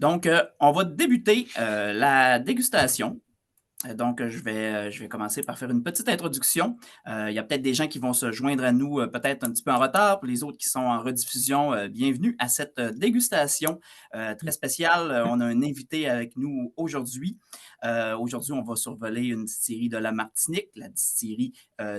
Donc, on va débuter la dégustation. Donc, je vais commencer par faire une petite introduction. Il y a peut-être des gens qui vont se joindre à nous peut-être un petit peu en retard. Pour les autres qui sont en rediffusion, bienvenue à cette dégustation très spéciale. On a un invité avec nous aujourd'hui. Aujourd'hui, on va survoler une distillerie de la Martinique, la distillerie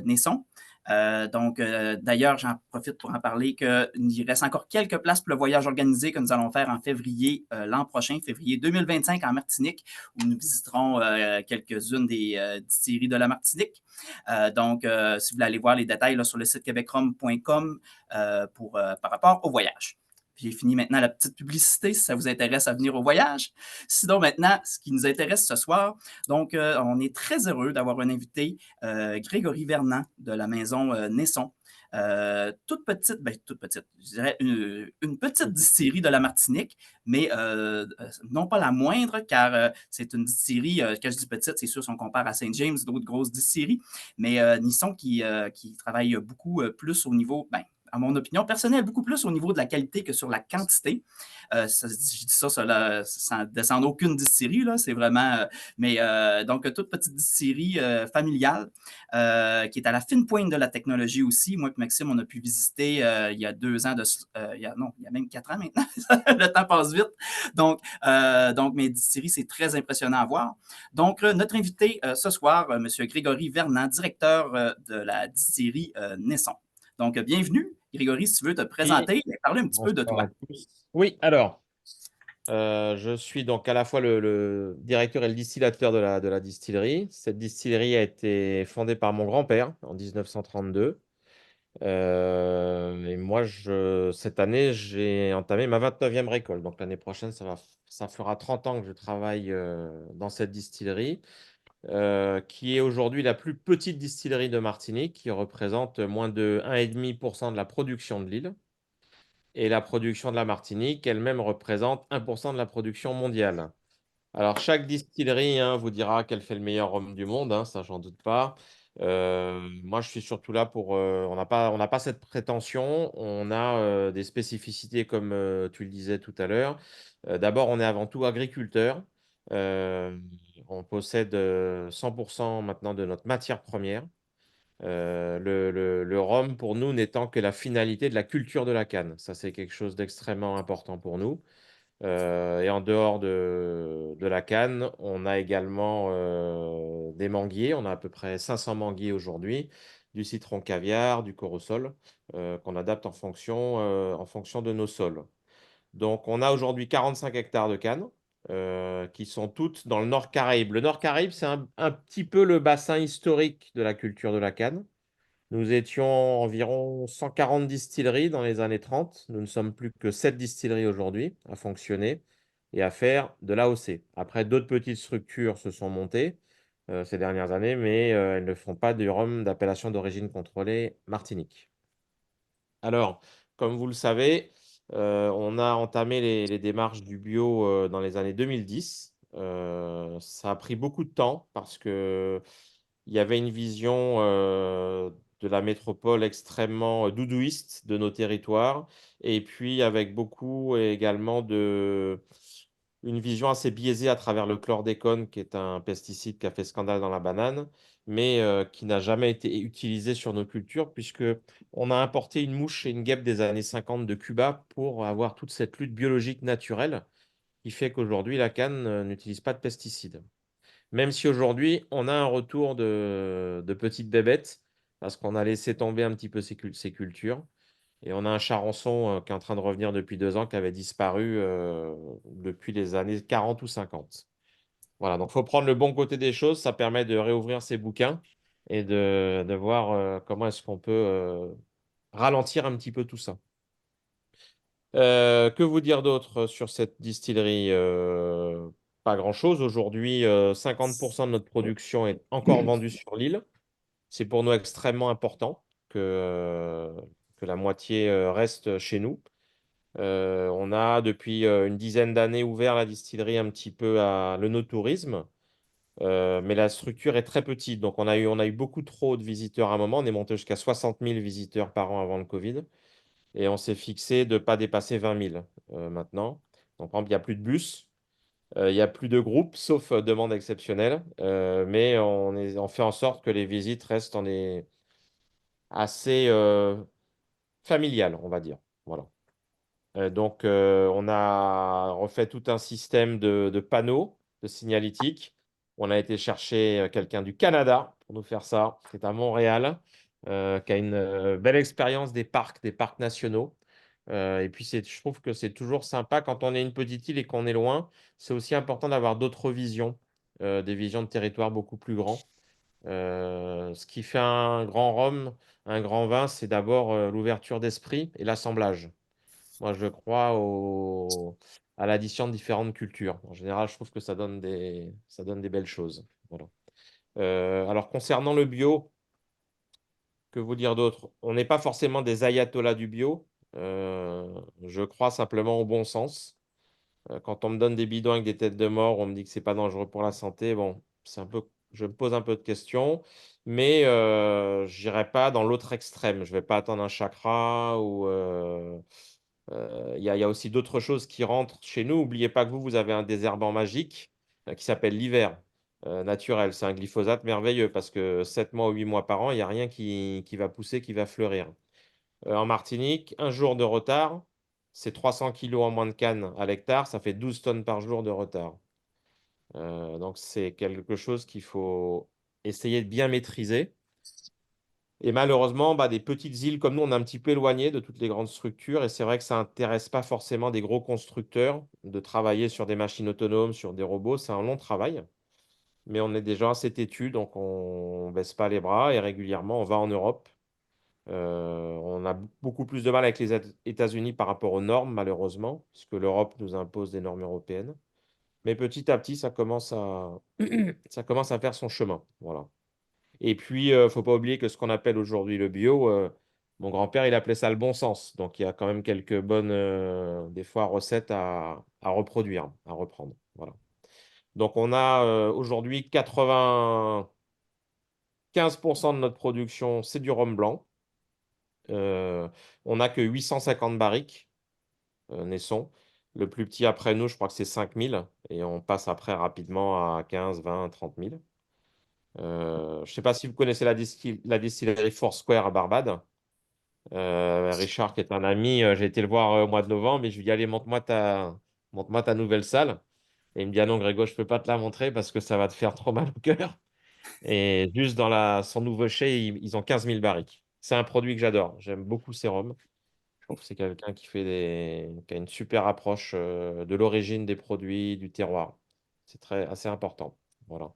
Naisson. D'ailleurs, j'en profite pour en parler qu'il reste encore quelques places pour le voyage organisé que nous allons faire en février l'an prochain, février 2025 en Martinique, où nous visiterons quelques-unes des distilleries de la Martinique. Si vous voulez aller voir les détails là, sur le site québecrom.com par rapport au voyage. J'ai fini maintenant la petite publicité si ça vous intéresse à venir au voyage. Sinon, maintenant, ce qui nous intéresse ce soir, on est très heureux d'avoir un invité, Grégory Vernant de la maison Naisson. Toute petite, je dirais une petite distillerie de la Martinique, mais non pas la moindre, car c'est une distillerie, quand je dis petite, c'est sûr si on compare à Saint James, d'autres grosses distilleries, mais Nisson qui travaille beaucoup plus au niveau, à mon opinion personnelle, beaucoup plus au niveau de la qualité que sur la quantité. Je dis ça sans descendre aucune distillerie, là, c'est vraiment, donc toute petite distillerie familiale qui est à la fine pointe de la technologie aussi. Moi et Maxime, on a pu visiter il y a 2 ans, il y a même 4 ans maintenant. Le temps passe vite. Mes distilleries, c'est très impressionnant à voir. Donc, notre invité ce soir, M. Grégory Vernant, directeur de la distillerie Naisson. Donc, bienvenue. Grégory, si tu veux te Oui, présenter et parler un petit peu de bonsoir toi. à tous. Oui, alors, je suis donc à la fois le directeur et le distillateur de la distillerie. Cette distillerie a été fondée par mon grand-père en 1932. Et moi, cette année, j'ai entamé ma 29e récolte. Donc l'année prochaine, ça fera 30 ans que je travaille dans cette distillerie, qui est aujourd'hui la plus petite distillerie de Martinique, qui représente moins de 1,5% de la production de l'île. Et la production de la Martinique elle-même représente 1% de la production mondiale. Alors, chaque distillerie vous dira qu'elle fait le meilleur rhum du monde, ça, j'en doute pas. Moi, je suis surtout là pour. On n'a pas cette prétention. On a des spécificités, comme tu le disais tout à l'heure. D'abord, on est avant tout agriculteur. Euh, on possède 100% maintenant de notre matière première. Le rhum, pour nous, n'étant que la finalité de la culture de la canne. Ça, c'est quelque chose d'extrêmement important pour nous. Et en dehors de la canne, on a également des manguiers. On a à peu près 500 manguiers aujourd'hui, du citron caviar, du corosol, qu'on adapte en fonction de nos sols. Donc, on a aujourd'hui 45 hectares de cannes, qui sont toutes dans le Nord Caraïbe. Le Nord Caraïbe, c'est un petit peu le bassin historique de la culture de la canne. Nous étions environ 140 distilleries dans les années 30. Nous ne sommes plus que 7 distilleries aujourd'hui à fonctionner et à faire de l'AOC. Après, d'autres petites structures se sont montées ces dernières années, mais elles ne font pas du rhum d'appellation d'origine contrôlée Martinique. Alors, comme vous le savez, on a entamé les démarches du bio dans les années 2010. Ça a pris beaucoup de temps parce que il y avait une vision de la métropole extrêmement doudouiste de nos territoires, et puis avec beaucoup également une vision assez biaisée à travers le chlordécone, qui est un pesticide qui a fait scandale dans la banane, mais qui n'a jamais été utilisé sur nos cultures, puisque on a importé une mouche et une guêpe des années 50 de Cuba pour avoir toute cette lutte biologique naturelle qui fait qu'aujourd'hui, la canne n'utilise pas de pesticides. Même si aujourd'hui, on a un retour de petites bébêtes, parce qu'on a laissé tomber un petit peu ces cultures. Et on a un charançon qui est en train de revenir depuis 2 ans, qui avait disparu depuis les années 40 ou 50. Voilà, donc il faut prendre le bon côté des choses. Ça permet de réouvrir ces bouquins et de voir comment est-ce qu'on peut ralentir un petit peu tout ça. Que vous dire d'autre sur cette distillerie? Pas grand-chose. Aujourd'hui, 50% de notre production est encore vendue sur l'île. C'est pour nous extrêmement important que la moitié reste chez nous. On a depuis une dizaine d'années ouvert la distillerie un petit peu à l'œnotourisme, mais la structure est très petite. Donc on a eu beaucoup trop de visiteurs à un moment. On est monté jusqu'à 60 000 visiteurs par an avant le Covid. Et on s'est fixé de ne pas dépasser 20 000 maintenant. Donc, par exemple, il n'y a plus de bus. Il n'y a plus de groupe, sauf demande exceptionnelle, mais on fait en sorte que les visites restent assez familiales, on va dire. Voilà. Donc, on a refait tout un système de panneaux, de signalétique. On a été chercher quelqu'un du Canada pour nous faire ça. C'est à Montréal, qui a une belle expérience des parcs nationaux. Et puis, je trouve que c'est toujours sympa quand on est une petite île et qu'on est loin. C'est aussi important d'avoir d'autres visions, des visions de territoire beaucoup plus grands. Ce qui fait un grand rhum, un grand vin, c'est d'abord l'ouverture d'esprit et l'assemblage. Moi, je crois à l'addition de différentes cultures. En général, je trouve que ça donne des belles choses. Voilà. Alors, concernant le bio, que vous dire d'autre? On n'est pas forcément des ayatollahs du bio. Je crois simplement au bon sens. Quand on me donne des bidons avec des têtes de mort, on me dit que c'est pas dangereux pour la santé. Bon, je me pose un peu de questions, mais je n'irai pas dans l'autre extrême. Je vais pas attendre un chakra ou il y a aussi d'autres choses qui rentrent chez nous. N'oubliez pas que vous avez un désherbant magique qui s'appelle l'hiver naturel. C'est un glyphosate merveilleux parce que 7 mois ou 8 mois par an, il n'y a rien qui va pousser, qui va fleurir. En Martinique, un jour de retard, c'est 300 kilos en moins de canne à l'hectare, ça fait 12 tonnes par jour de retard. Donc c'est quelque chose qu'il faut essayer de bien maîtriser. Et malheureusement, bah, des petites îles comme nous, on est un petit peu éloigné de toutes les grandes structures. Et c'est vrai que ça n'intéresse pas forcément des gros constructeurs de travailler sur des machines autonomes, sur des robots. C'est un long travail. Mais on est déjà assez têtu, donc on ne baisse pas les bras. Et régulièrement, on va en Europe. On a beaucoup plus de mal avec les États-Unis par rapport aux normes, malheureusement, puisque l'Europe nous impose des normes européennes. Mais petit à petit, ça commence à faire son chemin. Voilà. Et puis, il ne faut pas oublier que ce qu'on appelle aujourd'hui le bio, mon grand-père, il appelait ça le bon sens. Donc, il y a quand même quelques bonnes, des fois, recettes à reproduire, à reprendre. Voilà. Donc, on a aujourd'hui 95% de notre production, c'est du rhum blanc. Euh, on n'a que 850 barriques, naissons. Le plus petit après nous, je crois que c'est 5000. Et on passe après rapidement à 15, 20, 30 000. Je ne sais pas si vous connaissez la distillerie Foursquare à Barbade. Richard, qui est un ami, j'ai été le voir au mois de novembre et je lui dis, allez, montre-moi ta nouvelle salle. Et il me dit, ah non, Grégo, je ne peux pas te la montrer parce que ça va te faire trop mal au cœur. Et juste dans son nouveau chai, ils ont 15 000 barriques. C'est un produit que j'adore. J'aime beaucoup ces rhums. Je trouve que c'est quelqu'un qui a une super approche de l'origine des produits, du terroir. C'est assez important. Voilà.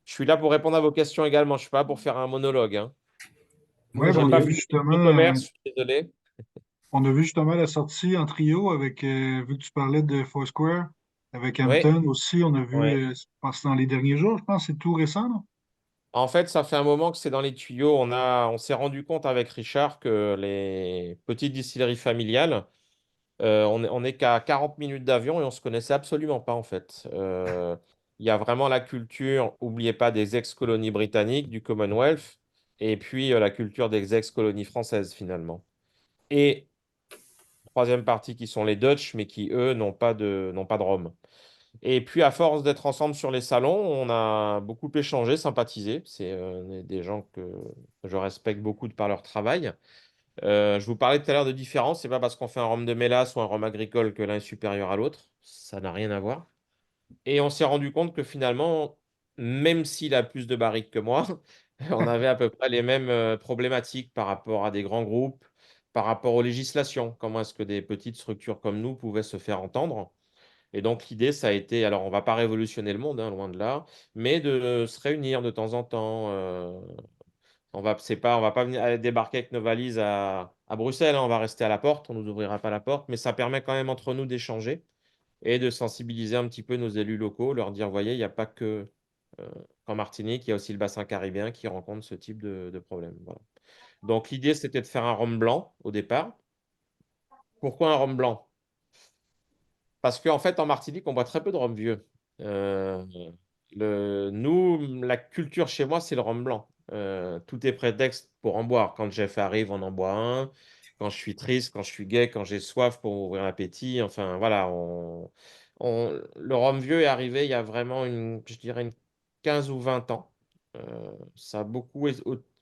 Je suis là pour répondre à vos questions également. Je ne suis pas là pour faire un monologue, hein. Ouais, ben, J'ai pas fait e-commerce, je suis désolé. on a vu justement la sortie en trio avec, vu que tu parlais de Foursquare, avec Oui, Hampton aussi, on a vu, oui. je pense que c'est dans les derniers jours, je pense, c'est tout récent, non? En fait, ça fait un moment que c'est dans les tuyaux. On s'est rendu compte avec Richard que les petites distilleries familiales, on est qu'à 40 minutes d'avion et on se connaissait absolument pas en fait. Il y a vraiment la culture, n'oubliez pas, des ex-colonies britanniques, du Commonwealth, et puis la culture des ex-colonies françaises finalement. Et troisième partie qui sont les Dutch, mais qui eux n'ont pas de rhum. Et puis, à force d'être ensemble sur les salons, on a beaucoup échangé, sympathisé. C'est des gens que je respecte beaucoup de par leur travail. Je vous parlais tout à l'heure de différence. C'est pas parce qu'on fait un rhum de mélasse ou un rhum agricole que l'un est supérieur à l'autre. Ça n'a rien à voir. Et on s'est rendu compte que finalement, même s'il a plus de barriques que moi, on avait à peu près les mêmes problématiques par rapport à des grands groupes, par rapport aux législations. Comment est-ce que des petites structures comme nous pouvaient se faire entendre? Et donc, l'idée, ça a été, alors on ne va pas révolutionner le monde, hein, loin de là, mais de se réunir de temps en temps. On va pas venir débarquer avec nos valises à Bruxelles, hein, on va rester à la porte, on ne nous ouvrira pas la porte, mais ça permet quand même entre nous d'échanger et de sensibiliser un petit peu nos élus locaux, leur dire, voyez, il n'y a pas que euh, qu'en Martinique, il y a aussi le bassin caribéen qui rencontre ce type de problème. Voilà. Donc, l'idée, c'était de faire un rhum blanc au départ. Pourquoi un rhum blanc? Parce qu'en fait, en Martinique, on boit très peu de rhum vieux. Euh, nous, la culture chez moi, c'est le rhum blanc. Tout est prétexte pour en boire. Quand Jeff arrive, on en boit un. Quand je suis triste, quand je suis gai, quand j'ai soif pour ouvrir l'appétit. Enfin, voilà. Le rhum vieux est arrivé il y a vraiment, je dirais, une 15 ou 20 ans. Ça a beaucoup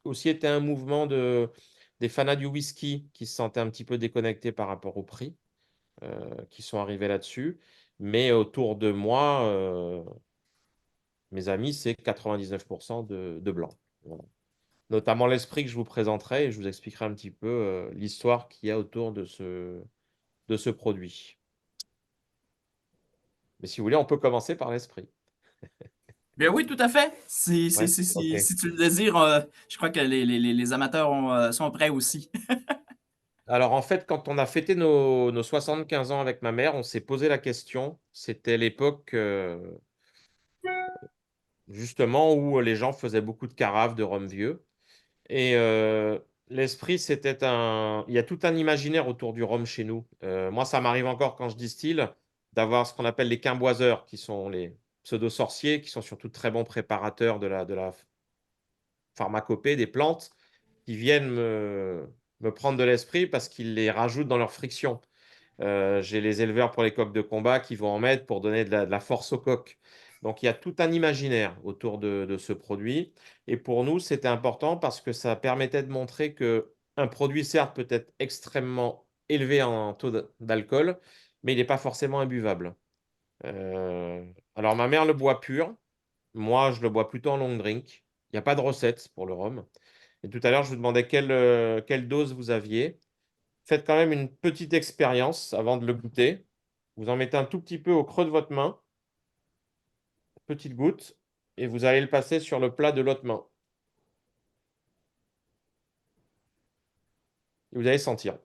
aussi été un mouvement des fanats du whisky qui se sentaient un petit peu déconnectés par rapport au prix, qui sont arrivés là-dessus. Mais autour de moi, mes amis, c'est 99% de blanc. Voilà. Notamment l'esprit que je vous présenterai et je vous expliquerai un petit peu l'histoire qu'il y a autour de ce produit. Mais si vous voulez, on peut commencer par l'esprit. Bien oui, tout à fait. Ouais, ok. Si tu le désires, je crois que les amateurs sont prêts aussi. Alors en fait, quand on a fêté nos 75 ans avec ma mère, on s'est posé la question. C'était l'époque justement où les gens faisaient beaucoup de carafes de rhum vieux. Et l'esprit, c'était un... Il y a tout un imaginaire autour du rhum chez nous. Moi, ça m'arrive encore quand je distille d'avoir ce qu'on appelle les quimboiseurs, qui sont les pseudo-sorciers, qui sont surtout de très bons préparateurs de la pharmacopée, des plantes, qui viennent me prendre de l'esprit parce qu'ils les rajoutent dans leur friction. J'ai les éleveurs pour les coqs de combat qui vont en mettre pour donner de la force aux coqs. Donc il y a tout un imaginaire autour de ce produit. Et pour nous, c'était important parce que ça permettait de montrer que un produit, certes, peut être extrêmement élevé en taux d'alcool, mais il n'est pas forcément imbuvable. Alors ma mère le boit pur. Moi, je le bois plutôt en long drink. Il n'y a pas de recette pour le rhum. Et tout à l'heure, je vous demandais quelle dose vous aviez. Faites quand même une petite expérience avant de le goûter. Vous en mettez un tout petit peu au creux de votre main, petite goutte, et vous allez le passer sur le plat de l'autre main. Et vous allez sentir.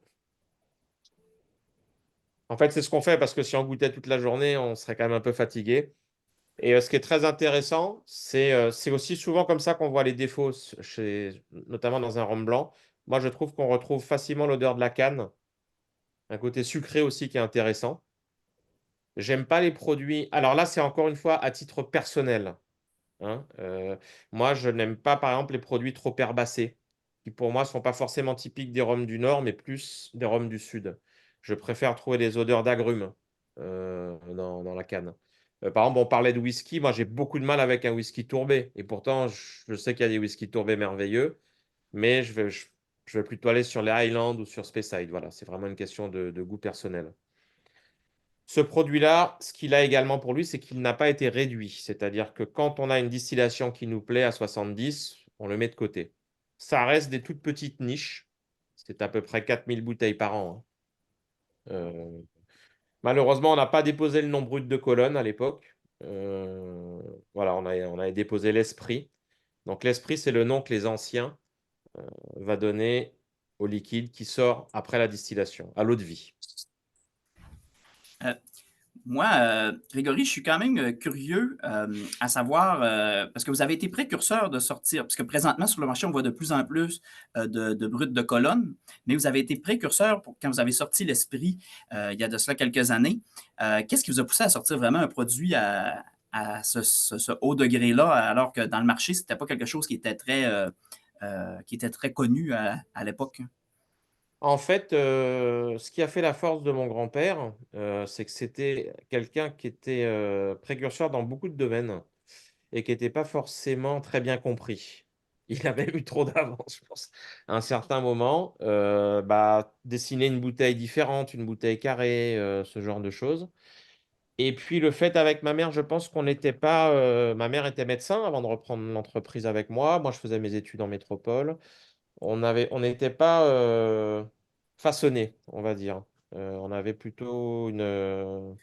En fait, c'est ce qu'on fait parce que si on goûtait toute la journée, on serait quand même un peu fatigué. Et ce qui est très intéressant, c'est aussi souvent comme ça qu'on voit les défauts, notamment dans un rhum blanc. Moi, je trouve qu'on retrouve facilement l'odeur de la canne, un côté sucré aussi qui est intéressant. J'aime pas les produits. Alors là, c'est encore une fois à titre personnel. Hein. Moi, je n'aime pas, par exemple, les produits trop herbacés, qui pour moi ne sont pas forcément typiques des rhums du Nord, mais plus des rhums du Sud. Je préfère trouver des odeurs d'agrumes dans la canne. Par exemple, on parlait de whisky. Moi, j'ai beaucoup de mal avec un whisky tourbé. Et pourtant, je sais qu'il y a des whisky tourbés merveilleux, mais je vais plutôt aller sur les Highlands ou sur Speyside. Voilà, c'est vraiment une question de goût personnel. Ce produit-là, ce qu'il a également pour lui, c'est qu'il n'a pas été réduit. C'est-à-dire que quand on a une distillation qui nous plaît à 70, on le met de côté. Ça reste des toutes petites niches. C'est à peu près 4000 bouteilles par an. Hein. Malheureusement, on n'a pas déposé le nom brut de colonne à l'époque. Voilà, on a déposé l'esprit. Donc l'esprit, c'est le nom que les anciens va donner au liquide qui sort après la distillation, à l'eau de vie. Euh, Moi, Grégory, je suis quand même curieux à savoir, parce que vous avez été précurseur de sortir, parce que présentement sur le marché, on voit de plus en plus de brut de colonne, mais vous avez été précurseur quand vous avez sorti l'esprit il y a de cela quelques années. Qu'est-ce qui vous a poussé à sortir vraiment un produit à ce haut degré-là, alors que dans le marché, ce n'était pas quelque chose qui était très connu à l'époque? En fait, ce qui a fait la force de mon grand-père, c'est que c'était quelqu'un qui était précurseur dans beaucoup de domaines et qui n'était pas forcément très bien compris. Il avait eu trop d'avance, je pense. À un certain moment, dessiner une bouteille différente, une bouteille carrée, ce genre de choses. Et puis le fait avec ma mère, je pense qu'on n'était pas. Ma mère était médecin avant de reprendre l'entreprise avec moi. Moi, je faisais mes études en métropole. On n'était pas façonné, on va dire. On avait plutôt une.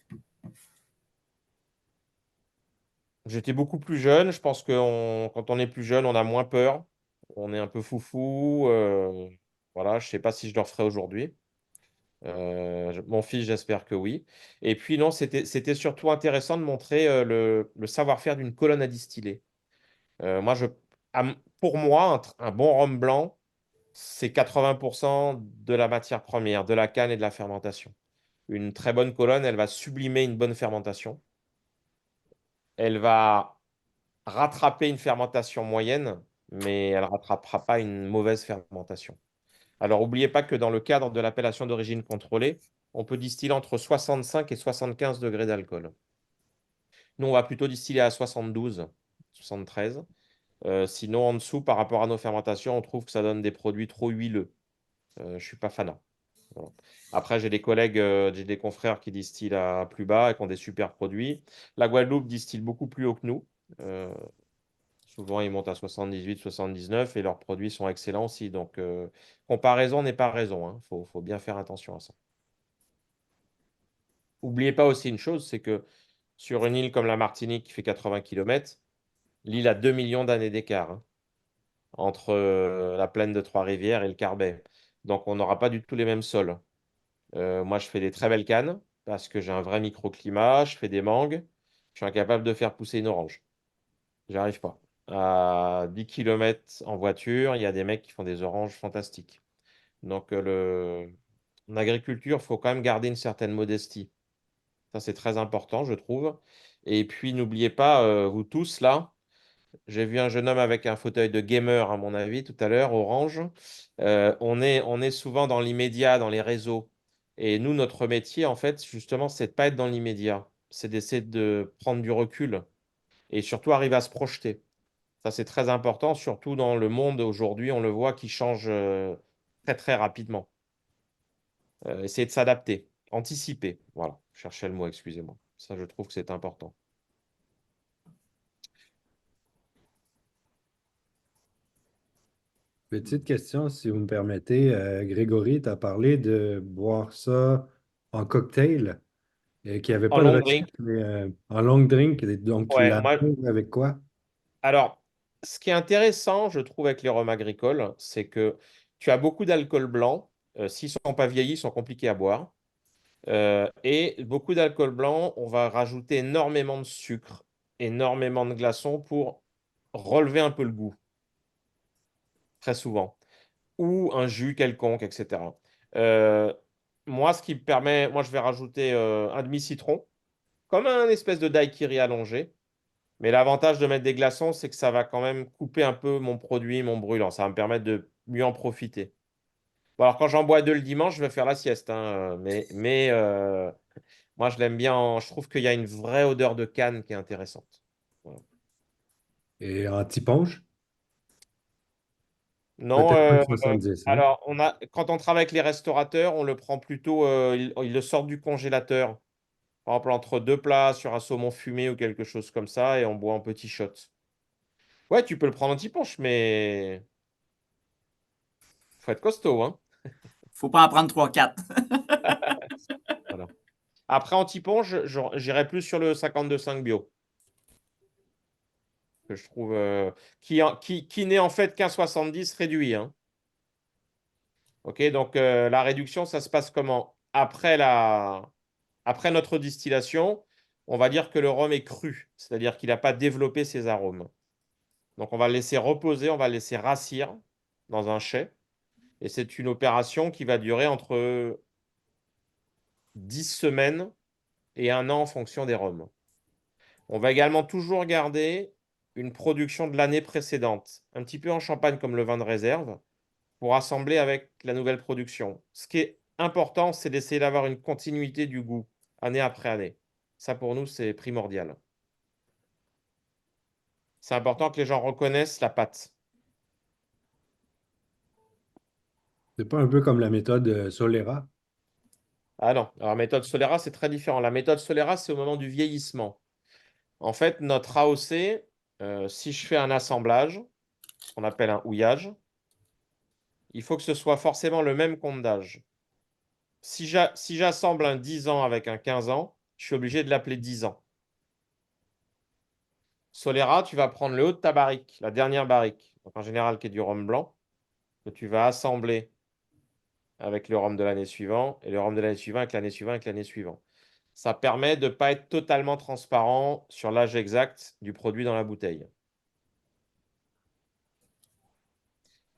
J'étais beaucoup plus jeune. Je pense que quand on est plus jeune, on a moins peur. On est un peu foufou. Voilà, je sais pas si je le referai aujourd'hui. Mon fils, j'espère que oui. Et puis non, c'était surtout intéressant de montrer le savoir-faire d'une colonne à distiller. Moi, pour moi, un bon rhum blanc, c'est 80% de la matière première, de la canne et de la fermentation. Une très bonne colonne, elle va sublimer une bonne fermentation. Elle va rattraper une fermentation moyenne, mais elle ne rattrapera pas une mauvaise fermentation. Alors, n'oubliez pas que dans le cadre de l'appellation d'origine contrôlée, on peut distiller entre 65 et 75 degrés d'alcool. Nous, on va plutôt distiller à 72, 73. Sinon, en dessous, par rapport à nos fermentations, on trouve que ça donne des produits trop huileux. Je ne suis pas fanat. Voilà. Après, j'ai des collègues, j'ai des confrères qui distillent à plus bas et qui ont des super produits. La Guadeloupe distille beaucoup plus haut que nous. Souvent, ils montent à 78, 79 et leurs produits sont excellents aussi. Donc, comparaison n'est pas raison, hein. Faut bien faire attention à ça. N'oubliez pas aussi une chose, c'est que sur une île comme la Martinique qui fait 80 km, l'île a 2 millions d'années d'écart, hein, entre la plaine de Trois-Rivières et le Carbet. Donc, on n'aura pas du tout les mêmes sols. Moi, je fais des très belles cannes parce que j'ai un vrai microclimat, je fais des mangues, je suis incapable de faire pousser une orange. J'arrive pas. À 10 km en voiture, il y a des mecs qui font des oranges fantastiques. Donc, en agriculture, il faut quand même garder une certaine modestie. Ça, c'est très important, je trouve. Et puis, n'oubliez pas, vous tous là, j'ai vu un jeune homme avec un fauteuil de gamer, à mon avis, tout à l'heure, orange. On est souvent dans l'immédiat, dans les réseaux. Et nous, notre métier, en fait, justement, c'est de pas être dans l'immédiat. C'est d'essayer de prendre du recul et surtout arriver à se projeter. Ça, c'est très important, surtout dans le monde aujourd'hui, on le voit qui change très, très rapidement. Essayer de s'adapter, anticiper. Voilà, je cherchais le mot, excusez-moi. Ça, je trouve que c'est important. Petite question, si vous me permettez. Grégory, tu as parlé de boire ça en cocktail, qu'il n'y avait En pas de long recette, drink, mais en long drink. Donc, tu ouais, l'as moi, fait avec quoi? alors, ce qui est intéressant, je trouve, avec les rhums agricoles, c'est que tu as beaucoup d'alcool blanc. S'ils ne sont pas vieillis, ils sont compliqués à boire. Et beaucoup d'alcool blanc, on va rajouter énormément de sucre, énormément de glaçons pour relever un peu le goût, très souvent. Ou un jus quelconque, etc. Euh, Moi, ce qui me permet, moi, je vais rajouter un demi-citron, comme un espèce de daiquiri allongé. Mais l'avantage de mettre des glaçons, c'est que ça va quand même couper un peu mon produit, mon brûlant. Ça va me permettre de mieux en profiter. Bon, alors, quand j'en bois deux le dimanche, je vais faire la sieste, hein, mais moi, je l'aime bien. Je trouve qu'il y a une vraie odeur de canne qui est intéressante. Voilà. Et anti-punch? Non, Peut-être pas de 70, hein? alors, quand on travaille avec les restaurateurs, on le prend plutôt, ils le sortent du congélateur. Par exemple, entre deux plats sur un saumon fumé ou quelque chose comme ça, et on boit en petits shots. Ouais, tu peux le prendre anti-punch, mais faut être costaud, hein. Faut pas en prendre trois quatre. Voilà. Après, anti-punch, j'irais plus sur le 52,5 bio, que je trouve qui n'est en fait qu'un 70 réduit, hein. Ok, donc la réduction, ça se passe comment? Après notre distillation, on va dire que le rhum est cru, c'est-à-dire qu'il n'a pas développé ses arômes. Donc on va le laisser reposer, on va le laisser rassir dans un chai. Et c'est une opération qui va durer entre 10 semaines et un an en fonction des rhums. On va également toujours garder une production de l'année précédente, un petit peu en champagne comme le vin de réserve, pour assembler avec la nouvelle production. Ce qui est important, c'est d'essayer d'avoir une continuité du goût, année après année. Ça, pour nous, c'est primordial. C'est important que les gens reconnaissent la pâte. C'est pas un peu comme la méthode Solera? Ah non, alors la méthode Solera, c'est très différent. La méthode Solera, c'est au moment du vieillissement. En fait, notre AOC, si je fais un assemblage, ce qu'on appelle un houillage, il faut que ce soit forcément le même compte d'âge. Si j'assemble un 10 ans avec un 15 ans, je suis obligé de l'appeler 10 ans. Solera, tu vas prendre le haut de ta barrique, la dernière barrique, donc en général qui est du rhum blanc, que tu vas assembler avec le rhum de l'année suivante, et le rhum de l'année suivante avec l'année suivante avec l'année suivante. Ça permet de ne pas être totalement transparent sur l'âge exact du produit dans la bouteille.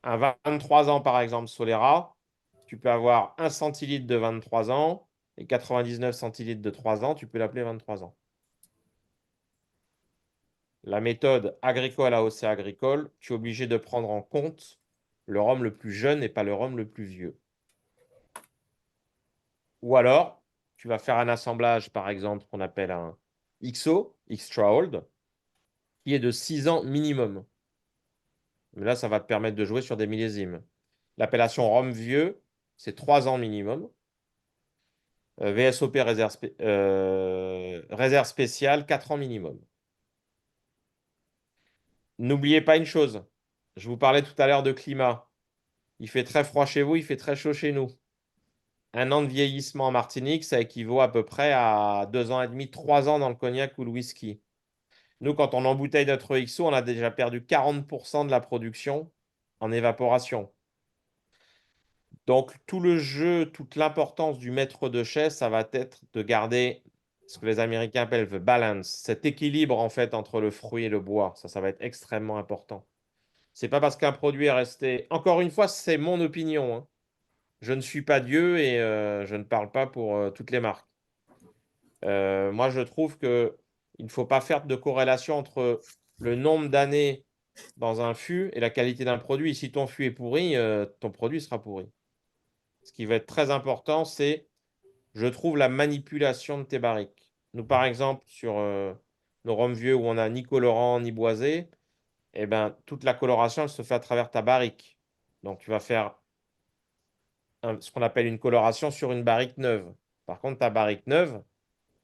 Un 23 ans, par exemple, Solera, tu peux avoir 1 centilitre de 23 ans et 99 centilitres de 3 ans, tu peux l'appeler 23 ans. La méthode agricole AOC agricole, tu es obligé de prendre en compte le rhum le plus jeune et pas le rhum le plus vieux. Ou alors, tu vas faire un assemblage, par exemple, qu'on appelle un XO, Extra Old, qui est de 6 ans minimum. Mais là, ça va te permettre de jouer sur des millésimes. L'appellation Rhum vieux, c'est 3 ans minimum. VSOP réserve spéciale, 4 ans minimum. N'oubliez pas une chose, je vous parlais tout à l'heure de climat. Il fait très froid chez vous, il fait très chaud chez nous. Un an de vieillissement en Martinique, ça équivaut à peu près à 2 ans et demi, 3 ans dans le cognac ou le whisky. Nous, quand on embouteille notre XO, on a déjà perdu 40% de la production en évaporation. Donc, tout le jeu, toute l'importance du maître de chai, ça va être de garder ce que les Américains appellent the balance, cet équilibre en fait entre le fruit et le bois. Ça va être extrêmement important. C'est pas parce qu'un produit est resté. Encore une fois, c'est mon opinion, hein. Je ne suis pas Dieu et je ne parle pas pour toutes les marques. Moi, je trouve que il ne faut pas faire de corrélation entre le nombre d'années dans un fût et la qualité d'un produit. Si ton fût est pourri, ton produit sera pourri. Ce qui va être très important, c'est, je trouve, la manipulation de tes barriques. Nous, par exemple, sur nos rhums vieux où on n'a ni colorant ni boisé, eh ben, toute la coloration, elle se fait à travers ta barrique. Donc, tu vas faire ce qu'on appelle une coloration sur une barrique neuve. Par contre, ta barrique neuve,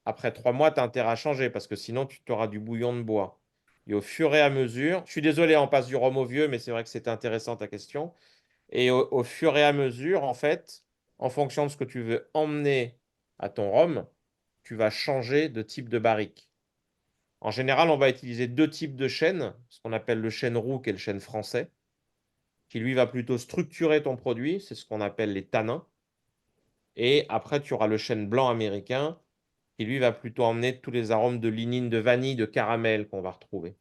après 3 mois, tu as intérêt à changer parce que sinon, tu auras du bouillon de bois. Et au fur et à mesure, je suis désolé, on passe du rhum au vieux, mais c'est vrai que c'était intéressant ta question. Et au fur et à mesure, en fait, en fonction de ce que tu veux emmener à ton rhum, tu vas changer de type de barrique. En général, on va utiliser 2 types de chêne, ce qu'on appelle le chêne roux et le chêne français, qui lui va plutôt structurer ton produit, c'est ce qu'on appelle les tanins. Et après, tu auras le chêne blanc américain, qui lui va plutôt emmener tous les arômes de lignine, de vanille, de caramel qu'on va retrouver.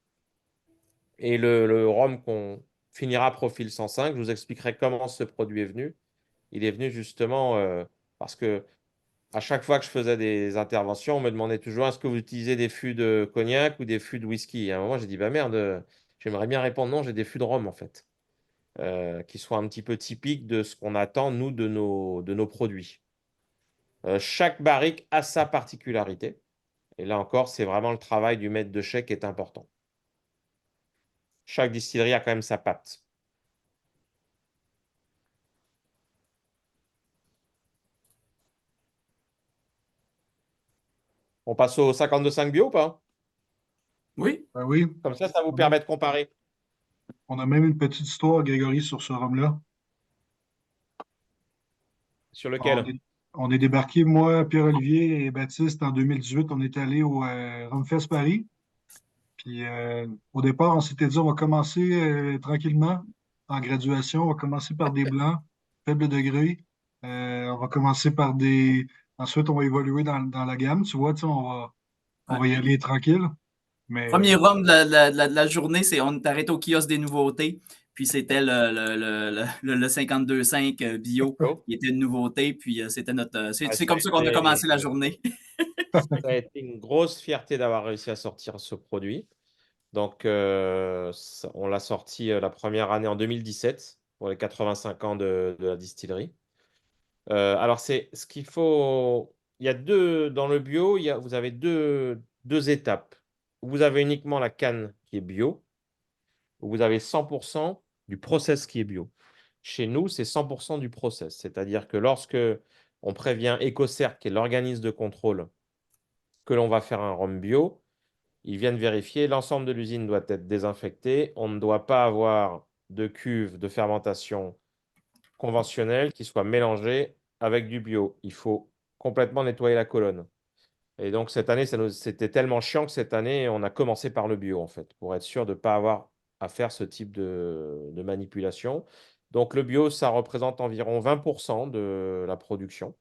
Et le rhum qu'on finira profil 105, je vous expliquerai comment ce produit est venu. Il est venu justement parce que à chaque fois que je faisais des interventions, on me demandait toujours est-ce que vous utilisez des fûts de cognac ou des fûts de whisky? Et à un moment, j'ai dit bah merde, j'aimerais bien répondre non, j'ai des fûts de rhum en fait, qui soient un petit peu typiques de ce qu'on attend nous de nos produits. Chaque barrique a sa particularité. Et là encore, c'est vraiment le travail du maître de chai qui est important. Chaque distillerie a quand même sa patte. On passe au 52,5 bio ou pas? Oui, Ben oui, Comme ça vous on a, permet de comparer. on a même une petite histoire, Grégory, sur ce rhum-là. Sur On lequel? est, on est débarqué, moi, Pierre-Olivier et Baptiste, en 2018. On est allé au Rumfest Paris. Puis au départ, on s'était dit, on va commencer tranquillement en graduation. On va commencer par des blancs, faible degré. On va commencer par des. Ensuite, on va évoluer dans la gamme. Tu vois, tu sais, on ouais. va y aller tranquille. Mais Premier rhum de la journée, on est arrêté au kiosque des nouveautés. Puis c'était le 52,5 bio Oh. qui était une nouveauté. Puis c'était Ouais, c'est comme ça qu'on a commencé la journée. ça a été une grosse fierté d'avoir réussi à sortir ce produit. Donc, on l'a sorti la première année en 2017 pour les 85 ans de la distillerie. Alors, c'est ce qu'il faut. Il y a dans le bio, vous avez deux étapes. Vous avez uniquement la canne qui est bio, où vous avez 100% du process qui est bio. Chez nous, c'est 100% du process. C'est-à-dire que lorsque on prévient EcoCert, qui est l'organisme de contrôle, que l'on va faire un rhum bio, ils viennent vérifier, l'ensemble de l'usine doit être désinfecté. On ne doit pas avoir de cuve de fermentation conventionnelle qui soit mélangée avec du bio. Il faut complètement nettoyer la colonne. Et donc cette année, c'était tellement chiant que cette année, on a commencé par le bio, en fait, pour être sûr de ne pas avoir à faire ce type de manipulation. Donc le bio, ça représente environ 20% de la production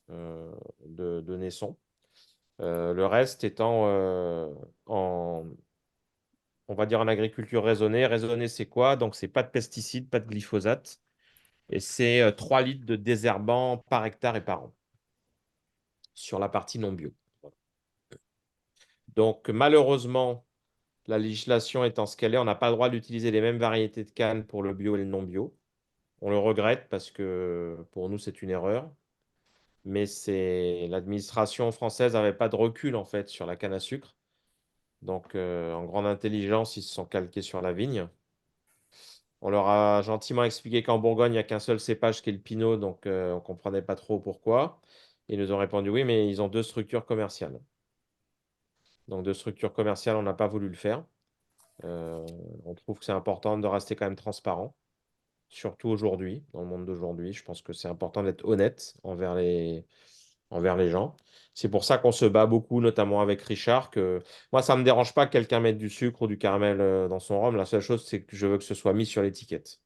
de Naisson. Le reste étant on va dire en agriculture raisonnée. Raisonnée, c'est quoi? Donc, c'est pas de pesticides, pas de glyphosate. Et c'est 3 litres de désherbant par hectare et par an sur la partie non bio. Donc, malheureusement, la législation étant ce qu'elle est, on n'a pas le droit d'utiliser les mêmes variétés de canne pour le bio et le non bio. On le regrette parce que pour nous, c'est une erreur. mais l'administration française n'avait pas de recul en fait sur la canne à sucre. Donc, en grande intelligence, ils se sont calqués sur la vigne. On leur a gentiment expliqué qu'en Bourgogne, il n'y a qu'un seul cépage qui est le Pinot, donc on ne comprenait pas trop pourquoi. Ils nous ont répondu oui, mais ils ont deux structures commerciales. Donc, deux structures commerciales, on n'a pas voulu le faire. On trouve que c'est important de rester quand même transparent, surtout aujourd'hui, dans le monde d'aujourd'hui. Je pense que c'est important d'être honnête envers les gens. C'est pour ça qu'on se bat beaucoup, notamment avec Richard, que moi, ça ne me dérange pas que quelqu'un mette du sucre ou du caramel dans son rhum. La seule chose, c'est que je veux que ce soit mis sur l'étiquette.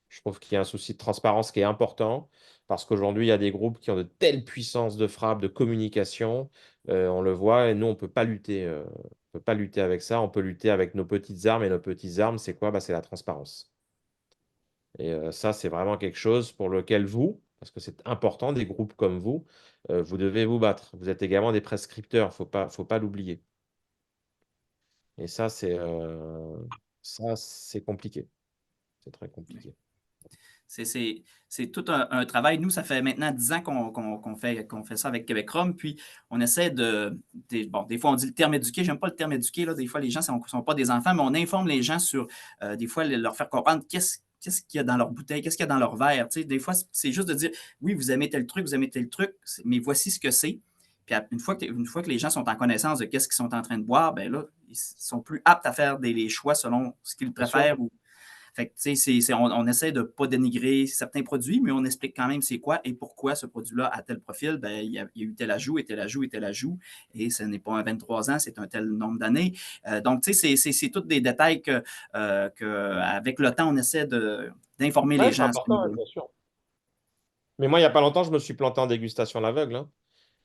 Je trouve qu'il y a un souci de transparence qui est important parce qu'aujourd'hui, il y a des groupes qui ont de telles puissances de frappe, de communication. On le voit et nous, on ne peut pas lutter. On peut pas lutter avec ça. On peut lutter avec nos petites armes. Et nos petites armes, c'est quoi? Bah, c'est la transparence. Et ça, c'est vraiment quelque chose pour lequel vous, parce que c'est important, des groupes comme vous, vous devez vous battre. Vous êtes également des prescripteurs. Faut pas l'oublier. Et ça, c'est compliqué. C'est très compliqué. C'est tout un travail. Nous, ça fait maintenant 10 ans qu'on fait ça avec Québec Rome, puis on essaie bon, des fois, on dit le terme éduqué. J'aime pas le terme éduqué, là. Des fois, les gens ne sont pas des enfants, mais on informe les gens sur, des fois, leur faire comprendre qu'est-ce qu'il y a dans leur bouteille, qu'est-ce qu'il y a dans leur verre. Tu sais, des fois, c'est juste de dire, oui, vous aimez tel truc, vous aimez tel truc, mais voici ce que c'est. Puis une fois que les gens sont en connaissance de qu'est-ce qu'ils sont en train de boire, ben là, ils sont plus aptes à faire les choix selon ce qu'ils Bien sûr. préfèrent. Fait que, tu sais, on essaie de ne pas dénigrer certains produits, mais on explique quand même c'est quoi et pourquoi ce produit-là a tel profil. Ben, il y a eu tel ajout et tel ajout et tel ajout. Et ce n'est pas un 23 ans, c'est un tel nombre d'années. Donc, tu sais, c'est tous des détails avec le temps, on essaie d'informer les Ouais, c'est gens à ce important, ouais, niveau-là. bien sûr. Mais moi, il n'y a pas longtemps, je me suis planté en dégustation à l'aveugle, hein.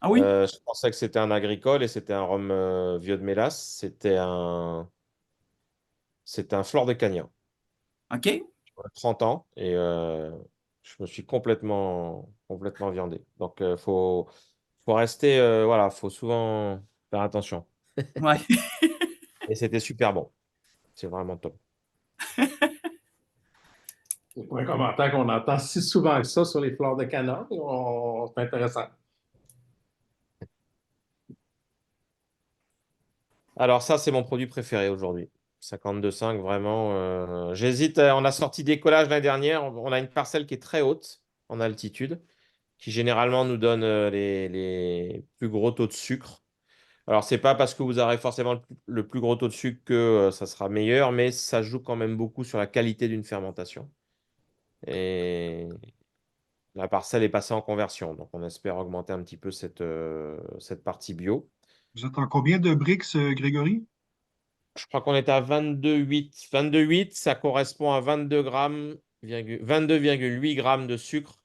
Ah oui? Je pensais que c'était un agricole et c'était un rhum vieux de mélasse. C'était un Flore de Cagnin. OK. 30 ans et je me suis complètement viandé. Donc, faut rester, voilà, faut souvent faire attention. Ouais. Et c'était super bon. C'est vraiment top. C'est pas un commentaire qu'on entend si souvent que ça sur les fleurs de canard. C'est intéressant. Alors ça, c'est mon produit préféré aujourd'hui. 52,5, vraiment. J'hésite. On a sorti des collages l'année dernière. On a une parcelle qui est très haute en altitude, qui généralement nous donne les plus gros taux de sucre. Alors, c'est pas parce que vous aurez forcément le plus gros taux de sucre que ça sera meilleur, mais ça joue quand même beaucoup sur la qualité d'une fermentation. Et la parcelle est passée en conversion, donc on espère augmenter un petit peu cette partie bio. Vous êtes en combien de bricks, Grégory? Je crois qu'on est à 22,8. 22,8, ça correspond à 22 grammes, 22,8 grammes de sucre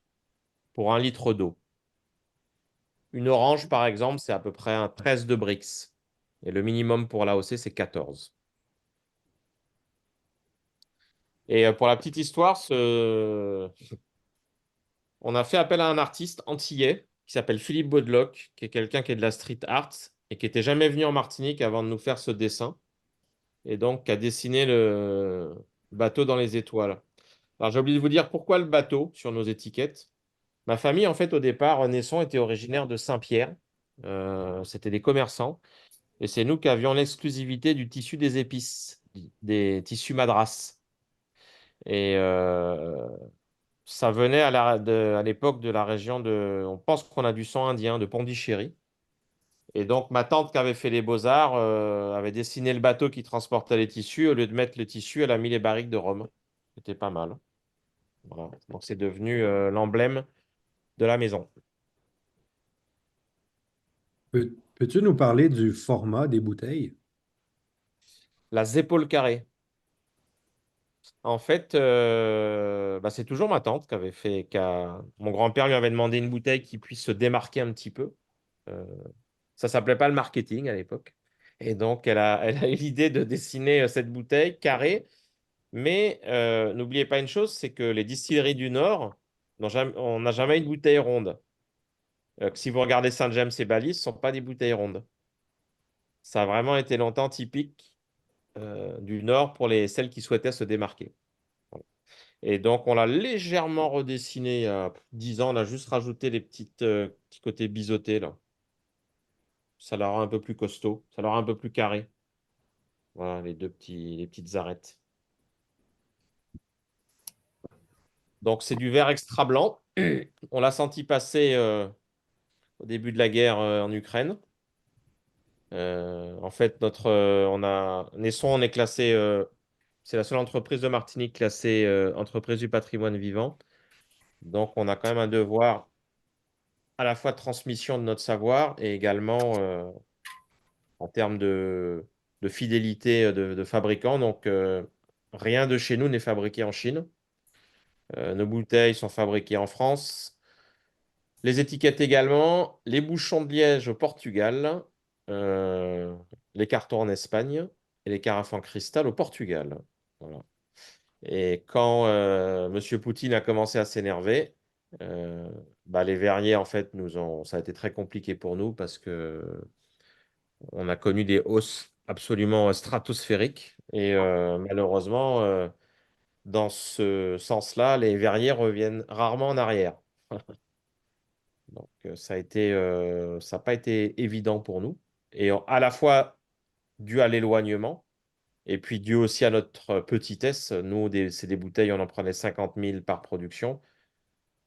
pour 1 litre d'eau. Une orange, par exemple, c'est à peu près un 13 de Brix. Et le minimum pour l'AOC, c'est 14. Et pour la petite histoire, on a fait appel à un artiste antillais qui s'appelle Philippe Baudeloc, qui est quelqu'un qui est de la street art et qui n'était jamais venu en Martinique avant de nous faire ce dessin. Et donc, qui a dessiné le bateau dans les étoiles. Alors, j'ai oublié de vous dire pourquoi le bateau sur nos étiquettes. Ma famille, en fait, au départ, Naisson était originaire de Saint-Pierre. C'était des commerçants. Et c'est nous qui avions l'exclusivité du tissu des épices, des tissus madras. Et ça venait à l'époque de la région de... On pense qu'on a du sang indien, de Pondichéry. Et donc, ma tante qui avait fait les beaux-arts avait dessiné le bateau qui transportait les tissus. Au lieu de mettre le tissu, elle a mis les barriques de rhum. C'était pas mal. Voilà. Donc, c'est devenu l'emblème de la maison. Peux-tu nous parler du format des bouteilles? La épaules carrée. En fait, bah, c'est toujours ma tante qui avait fait. Mon grand-père lui avait demandé une bouteille qui puisse se démarquer un petit peu. Euh, Ça s'appelait pas le marketing à l'époque. Et donc, elle a eu l'idée de dessiner cette bouteille carrée. Mais n'oubliez pas une chose, c'est que les distilleries du Nord, on n'a jamais une bouteille ronde. Si vous regardez Saint-James et Bali, ce ne sont pas des bouteilles rondes. Ça a vraiment été longtemps typique du Nord pour celles qui souhaitaient se démarquer. Voilà. Et donc, on l'a légèrement redessiné il y a 10 ans. On a juste rajouté les petits côtés biseautés, là. Ça la rend un peu plus costaud. Ça la rend un peu plus carré. Voilà, les petites arêtes. Donc, c'est du verre extra blanc. On l'a senti passer au début de la guerre en Ukraine. En fait, Nesson, on est classé, c'est la seule entreprise de Martinique classée entreprise du patrimoine vivant. Donc, on a quand même un devoir à la fois de transmission de notre savoir et également en termes de fidélité de fabricants. Donc, rien de chez nous n'est fabriqué en Chine. Nos bouteilles sont fabriquées en France. Les étiquettes également. Les bouchons de liège au Portugal. euh, les cartons en Espagne. Et les carafes en cristal au Portugal. Voilà. Et quand M. Poutine a commencé à s'énerver, les verriers, en fait, ça a été très compliqué pour nous parce que on a connu des hausses absolument stratosphériques. Et malheureusement, dans ce sens-là, les verriers reviennent rarement en arrière. Donc, ça n'a pas été évident pour nous. Et à la fois dû à l'éloignement, et puis dû aussi à notre petitesse. Nous, c'est des bouteilles, on en prenait 50 000 par production.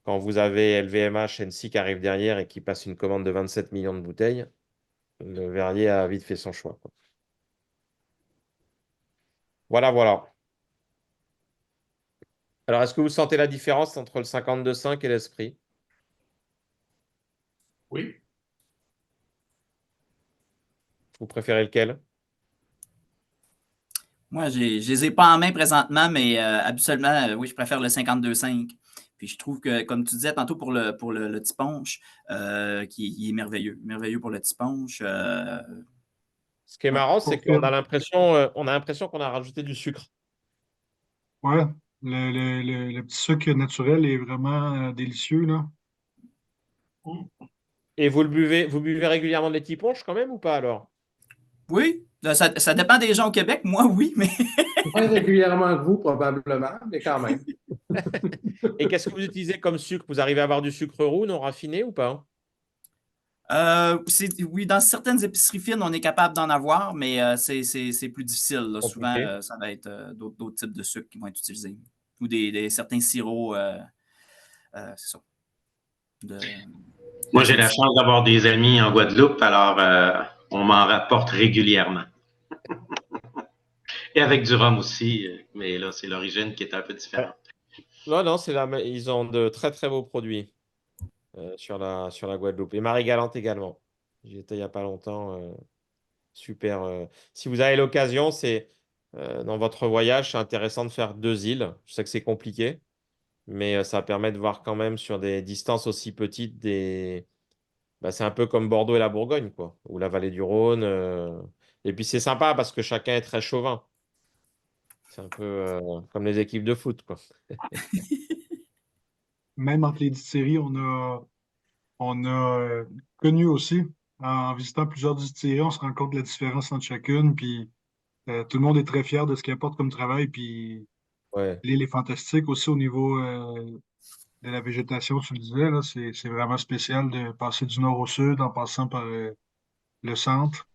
Quand vous avez LVMH, NC qui arrive derrière et qui passe une commande de 27 millions de bouteilles, le verrier a vite fait son choix, quoi. Voilà, voilà. Alors, est-ce que vous sentez la différence entre le 52,5 et l'Esprit? Oui. Vous préférez lequel? Moi, je les ai pas en main présentement, mais absolument, oui, je préfère le 52,5. Puis je trouve que, comme tu disais tantôt pour le petit punch, qui est merveilleux. Merveilleux pour le petit punch. Ce qui est Ouais. marrant, c'est qu'on a Confirme. l'impression qu'on a rajouté du sucre. Ouais, le petit sucre naturel est vraiment délicieux, là. Et vous buvez régulièrement des petits punch quand même ou pas alors? Oui, ça dépend des gens au Québec. Moi, oui, mais Moins régulièrement que vous, probablement, mais quand même. Et qu'est-ce que vous utilisez comme sucre? Vous arrivez à avoir du sucre roux non raffiné ou pas? oui, dans certaines épiceries fines, on est capable d'en avoir, mais c'est plus difficile, là. Souvent, Compliqué. ça va être d'autres types de sucres qui vont être utilisés. Ou certains sirops, c'est ça, Moi, j'ai la d'assaisonnement. chance d'avoir des amis en Guadeloupe, alors on m'en rapporte régulièrement. Et avec du rhum aussi, mais là, c'est l'origine qui est un peu Ouais. différente. Non, non, ils ont de très très beaux produits sur la Guadeloupe. Et Marie-Galante également. J'y étais il n'y a pas longtemps. Super. Si vous avez l'occasion, dans votre voyage, c'est intéressant de faire 2 îles. Je sais que c'est compliqué, mais ça permet de voir quand même sur des distances aussi petites c'est un peu comme Bordeaux et la Bourgogne, quoi, ou la vallée du Rhône. Et puis c'est sympa parce que chacun est très chauvin. C'est un peu comme les équipes de foot, quoi. Même entre les distilleries, on a connu aussi, en visitant plusieurs distilleries, on se rend compte de la différence entre chacune, puis tout le monde est très fier de ce qu'il apporte comme travail, puis Ouais. l'île est fantastique aussi au niveau de la végétation, tu le disais, là, c'est vraiment spécial de passer du nord au sud en passant par le centre.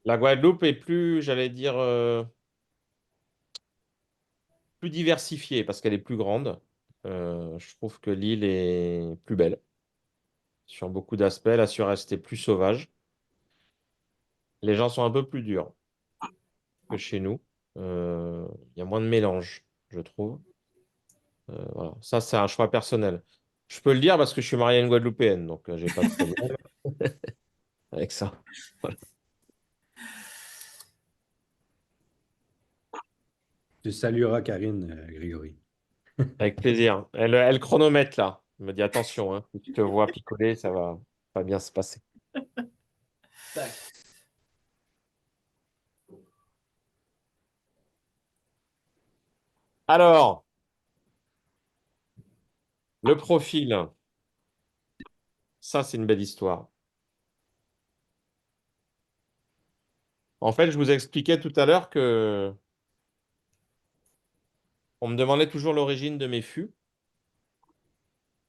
La Guadeloupe est plus, j'allais dire, plus diversifiée parce qu'elle est plus grande. Je trouve que l'île est plus belle sur beaucoup d'aspects. La Suresté est plus sauvage. Les gens sont un peu plus durs que chez nous. Il y a moins de mélange, je trouve. Voilà. Ça, c'est un choix personnel. Je peux le dire parce que je suis marié à une Guadeloupéenne, donc j'ai pas de problème avec ça. Voilà. Tu salueras Karine, Grégory. Avec plaisir. Elle chronomètre là. Elle me dit attention, hein, si tu te vois picoler, ça va pas bien se passer. Alors, le profil, ça c'est une belle histoire. On fait, je vous expliquais tout à l'heure que on me demandait toujours l'origine de mes fûts.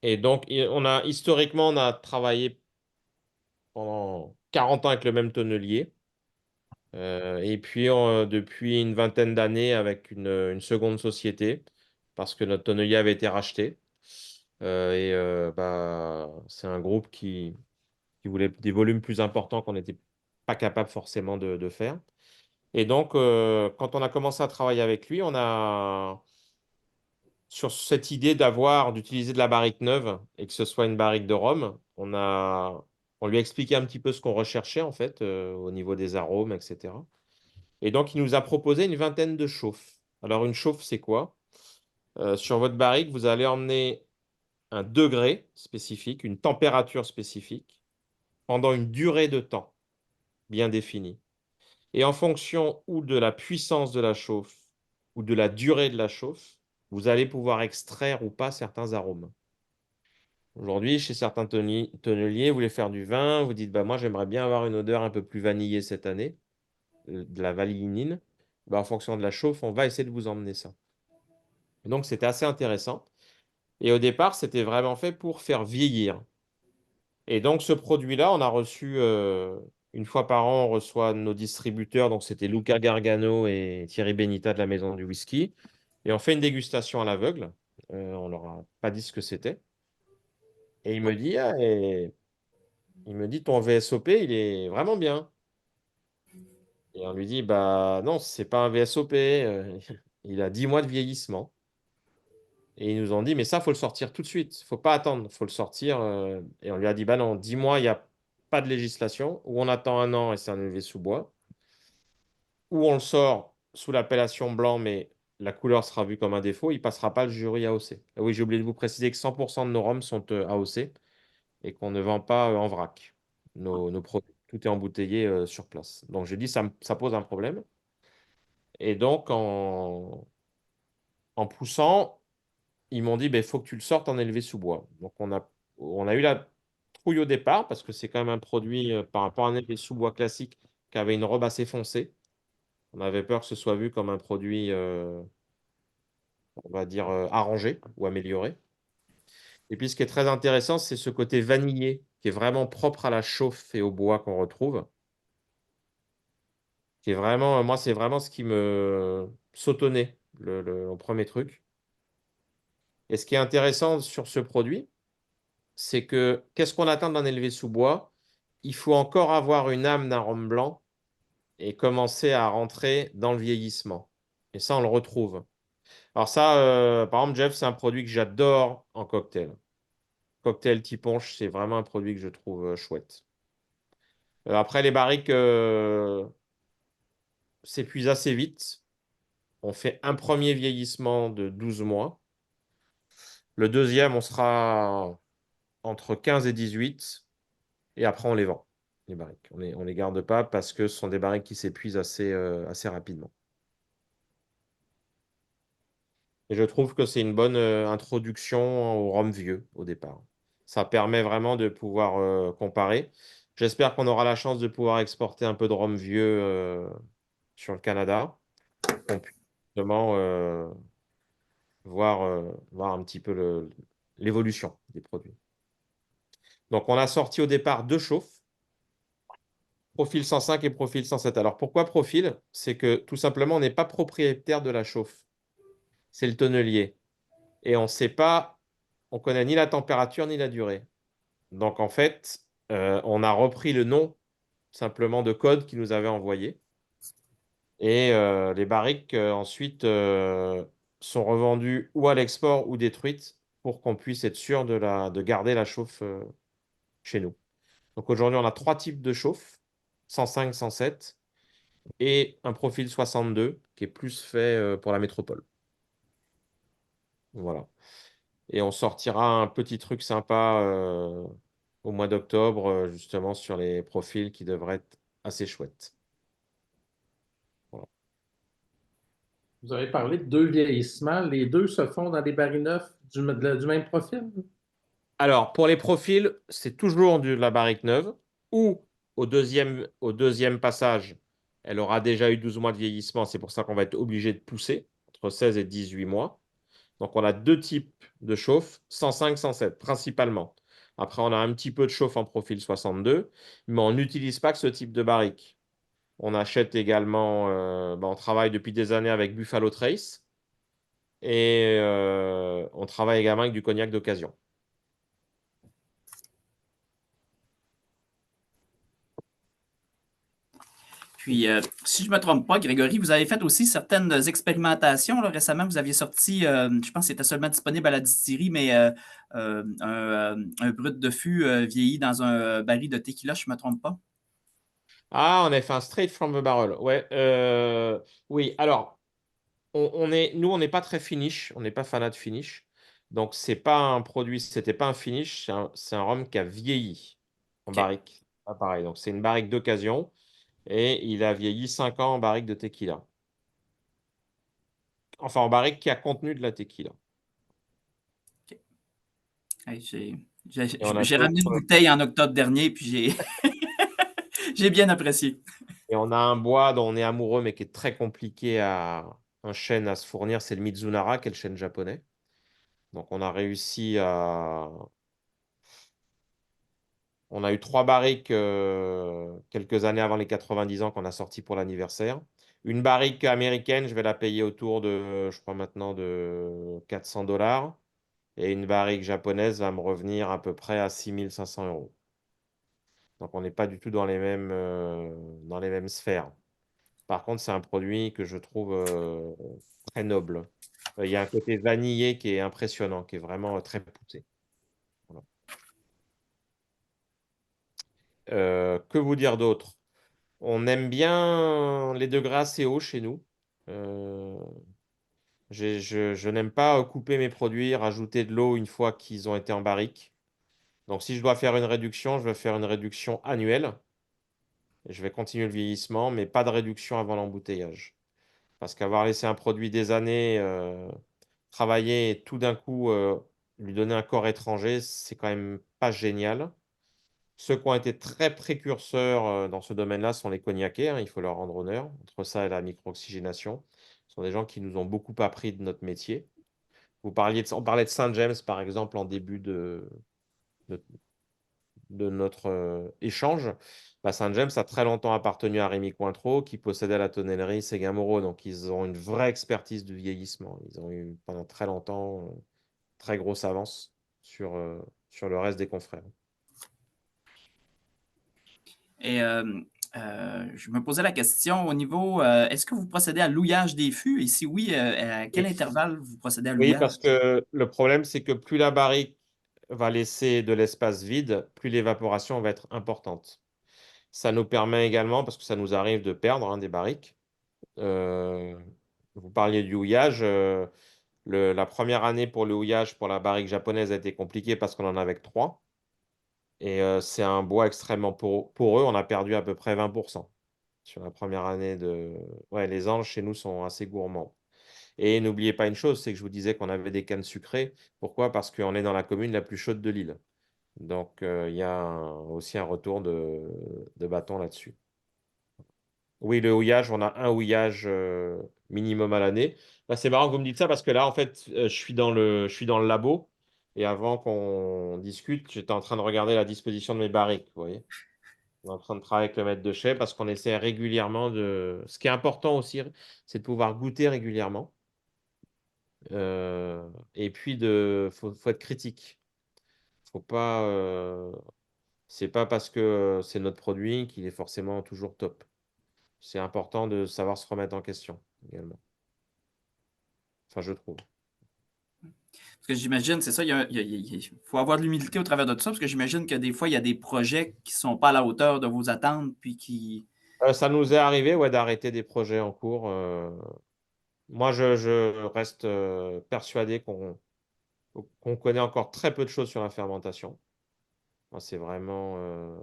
Et donc, historiquement, on a travaillé pendant 40 ans avec le même tonnelier. Et puis, depuis une vingtaine d'années, avec une seconde société, parce que notre tonnelier avait été racheté. C'est un groupe qui voulait des volumes plus importants qu'on n'était pas capable forcément de faire. Et donc, quand on a commencé à travailler avec lui, on a, sur cette idée d'utiliser de la barrique neuve et que ce soit une barrique de rhum, on lui a expliqué un petit peu ce qu'on recherchait en fait, au niveau des arômes, etc. Et donc, il nous a proposé une vingtaine de chauffes. Alors, une chauffe, c'est quoi? Sur votre barrique, vous allez emmener un degré spécifique, une température spécifique, pendant une durée de temps bien définie. Et en fonction ou de la puissance de la chauffe ou de la durée de la chauffe, vous allez pouvoir extraire ou pas certains arômes. Aujourd'hui, chez certains tonneliers, vous voulez faire du vin, vous dites, bah, moi j'aimerais bien avoir une odeur un peu plus vanillée cette année, de la vanilline. Bah, en fonction de la chauffe, on va essayer de vous emmener ça. Et donc c'était assez intéressant. Et au départ, c'était vraiment fait pour faire vieillir. Et donc, ce produit-là, on a reçu, une fois par an, on reçoit nos distributeurs. Donc, c'était Luca Gargano et Thierry Benita de la Maison du Whisky. Et on fait une dégustation à l'aveugle. On leur a pas dit ce que c'était. Et il me dit, ton VSOP, il est vraiment bien. Et on lui dit, bah non, c'est pas un VSOP. Il a 10 mois de vieillissement. Et ils nous ont dit, mais ça, faut le sortir tout de suite. Faut pas attendre, faut le sortir. Et on lui a dit, bah non, 10 mois, il n'y a pas de législation. Ou on attend un an et c'est un élevé sous bois. Ou on le sort sous l'appellation blanc, mais la couleur sera vue comme un défaut. Il ne passera pas le jury AOC. Et oui, j'ai oublié de vous préciser que 100% de nos rhums sont AOC et qu'on ne vend pas en vrac nos produits. Tout est embouteillé sur place. Donc j'ai dit, ça pose un problème. Et donc, en poussant, ils m'ont dit, il faut que tu le sortes en élevé sous bois. Donc, on a eu la trouille au départ parce que c'est quand même un produit par rapport à un élevé sous bois classique qui avait une robe assez foncée. On avait peur que ce soit vu comme un produit, on va dire, arrangé ou amélioré. Et puis, ce qui est très intéressant, c'est ce côté vanillé qui est vraiment propre à la chauffe et au bois qu'on retrouve. Qui est vraiment, moi, c'est vraiment ce qui me sautonnait au premier truc. Et ce qui est intéressant sur ce produit, c'est que qu'est-ce qu'on attend d'un élevé sous bois? Il faut encore avoir une âme d'un rhum blanc et commencer à rentrer dans le vieillissement. Et ça, on le retrouve. Alors ça, par exemple, Jeff, c'est un produit que j'adore en cocktail. Cocktail type punch, c'est vraiment un produit que je trouve chouette. Après, les barriques s'épuisent assez vite. On fait un premier vieillissement de 12 mois. Le deuxième, on sera entre 15 et 18. Et après, on les vend, les barriques. On les garde pas parce que ce sont des barriques qui s'épuisent assez rapidement. Et je trouve que c'est une bonne introduction au rhum vieux au départ. Ça permet vraiment de pouvoir comparer. J'espère qu'on aura la chance de pouvoir exporter un peu de rhum vieux sur le Canada. Qu'on puisse justement voir un petit peu l'évolution des produits. Donc, on a sorti au départ 2 chauffes, profil 105 et profil 107. Alors, pourquoi profil? C'est que tout simplement, on n'est pas propriétaire de la chauffe. C'est le tonnelier. Et on sait pas, on connaît ni la température ni la durée. Donc, en fait, on a repris le nom simplement de code qu'ils nous avaient envoyé. Et les barriques, ensuite, sont revendues ou à l'export ou détruites pour qu'on puisse être sûr de garder la chauffe chez nous. Donc, aujourd'hui, on a 3 types de chauffe, 105, 107, et un profil 62 qui est plus fait pour la métropole. Voilà. Et on sortira un petit truc sympa au mois d'octobre, justement, sur les profils qui devraient être assez chouettes. Voilà. Vous avez parlé de 2 vieillissements. Les 2 se font dans des barils neufs du même profil? Alors, pour les profils, c'est toujours de la barrique neuve ou au deuxième passage, elle aura déjà eu 12 mois de vieillissement. C'est pour ça qu'on va être obligé de pousser entre 16 et 18 mois. Donc, on a deux types de chauffe, 105, 107, principalement. Après, on a un petit peu de chauffe en profil 62, mais on n'utilise pas que ce type de barrique. On achète également, on travaille depuis des années avec Buffalo Trace et on travaille également avec du cognac d'occasion. Puis, si je ne me trompe pas, Grégory, vous avez fait aussi certaines expérimentations là, récemment. Vous aviez sorti, je pense que c'était seulement disponible à la distillerie, mais un brut de fût vieilli dans un baril de tequila, je ne me trompe pas. Ah, on a fait un straight from the barrel. Ouais, oui. Alors, nous, on n'est pas très finish, on n'est pas fanat de finish. Donc, c'est pas un produit, c'était pas un finish, c'est un rhum qui a vieilli en OK. barrique. Pas pareil. Donc, c'est une barrique d'occasion et il a vieilli 5 ans en barrique de tequila. Enfin, en barrique qui a contenu de la tequila. Hey, Et on a j'ai ramené une d'autres. bouteille en octobre dernier, puis j'ai bien apprécié. Et on a un bois dont on est amoureux, mais qui est très compliqué un chêne à se fournir, c'est le Mizunara, qui est le chêne japonais. Donc on a réussi à. On a eu 3 barriques quelques années avant les 90 ans qu'on a sorti pour l'anniversaire. Une barrique américaine, je vais la payer autour de, je crois maintenant, de 400 $. Et une barrique japonaise va me revenir à peu près à 6 500 €. Donc on n'est pas du tout dans les mêmes sphères. Par contre, c'est un produit que je trouve très noble. Il y a un côté vanillé qui est impressionnant, qui est vraiment très poussé. Voilà. Que vous dire d'autre? On aime bien les degrés assez hauts chez nous. Euh, je n'aime pas couper mes produits, rajouter de l'eau une fois qu'ils ont été en barrique. Donc, si je dois faire une réduction, je vais faire une réduction annuelle. Et je vais continuer le vieillissement, mais pas de réduction avant l'embouteillage. Parce qu'avoir laissé un produit des années travailler et tout d'un coup lui donner un corps étranger, c'est quand même pas génial. Ceux qui ont été très précurseurs dans ce domaine-là sont les cognaqués, hein, il faut leur rendre honneur. Entre ça et la micro-oxygénation, ce sont des gens qui nous ont beaucoup appris de notre métier. On parlait de Saint James, par exemple, en début de, de notre échange. Bah, Saint James a très longtemps appartenu à Rémy Cointreau, qui possédait la tonnellerie Séguin-Moreau. Donc, ils ont une vraie expertise du vieillissement. Ils ont eu pendant très longtemps très grosse avance sur le reste des confrères. Et je me posais la question au niveau, est-ce que vous procédez à l'ouillage des fûts? Et si oui, à quel Oui, intervalle vous procédez à oui, l'ouillage? parce que le problème, c'est que plus la barrique va laisser de l'espace vide, plus l'évaporation va être importante. Ça nous permet également, parce que ça nous arrive de perdre des barriques. Euh, Vous parliez du houillage. La première année pour le houillage pour la barrique japonaise a été compliquée parce qu'on en avait que 3. Et c'est un bois extrêmement poreux. On a perdu à peu près 20% sur la première année de. Ouais, les anges chez nous sont assez gourmands. Et n'oubliez pas une chose, c'est que je vous disais qu'on avait des cannes sucrées. Pourquoi? Parce qu'on est dans la commune la plus chaude de l'île. Donc il y a aussi un retour de bâton là-dessus. Oui, le houillage, on a un houillage minimum à l'année. Bah, c'est marrant que vous me dites ça parce que là, en fait, je suis dans le labo et avant qu'on discute, j'étais en train de regarder la disposition de mes barriques. Vous voyez, on est en train de travailler avec le maître de chai parce qu'on essaie régulièrement de. Ce qui est important aussi, c'est de pouvoir goûter régulièrement. Et puis, faut être critique. Faut pas. C'est pas parce que c'est notre produit qu'il est forcément toujours top. C'est important de savoir se remettre en question également. Enfin, je trouve. Parce que j'imagine, c'est ça, il faut avoir de l'humilité au travers de tout ça, parce que j'imagine que des fois, il y a des projets qui ne sont pas à la hauteur de vos attentes, puis qui. Ça nous est arrivé d'arrêter des projets en cours. Moi, je reste persuadé qu'on connaît encore très peu de choses sur la fermentation. Moi, c'est vraiment.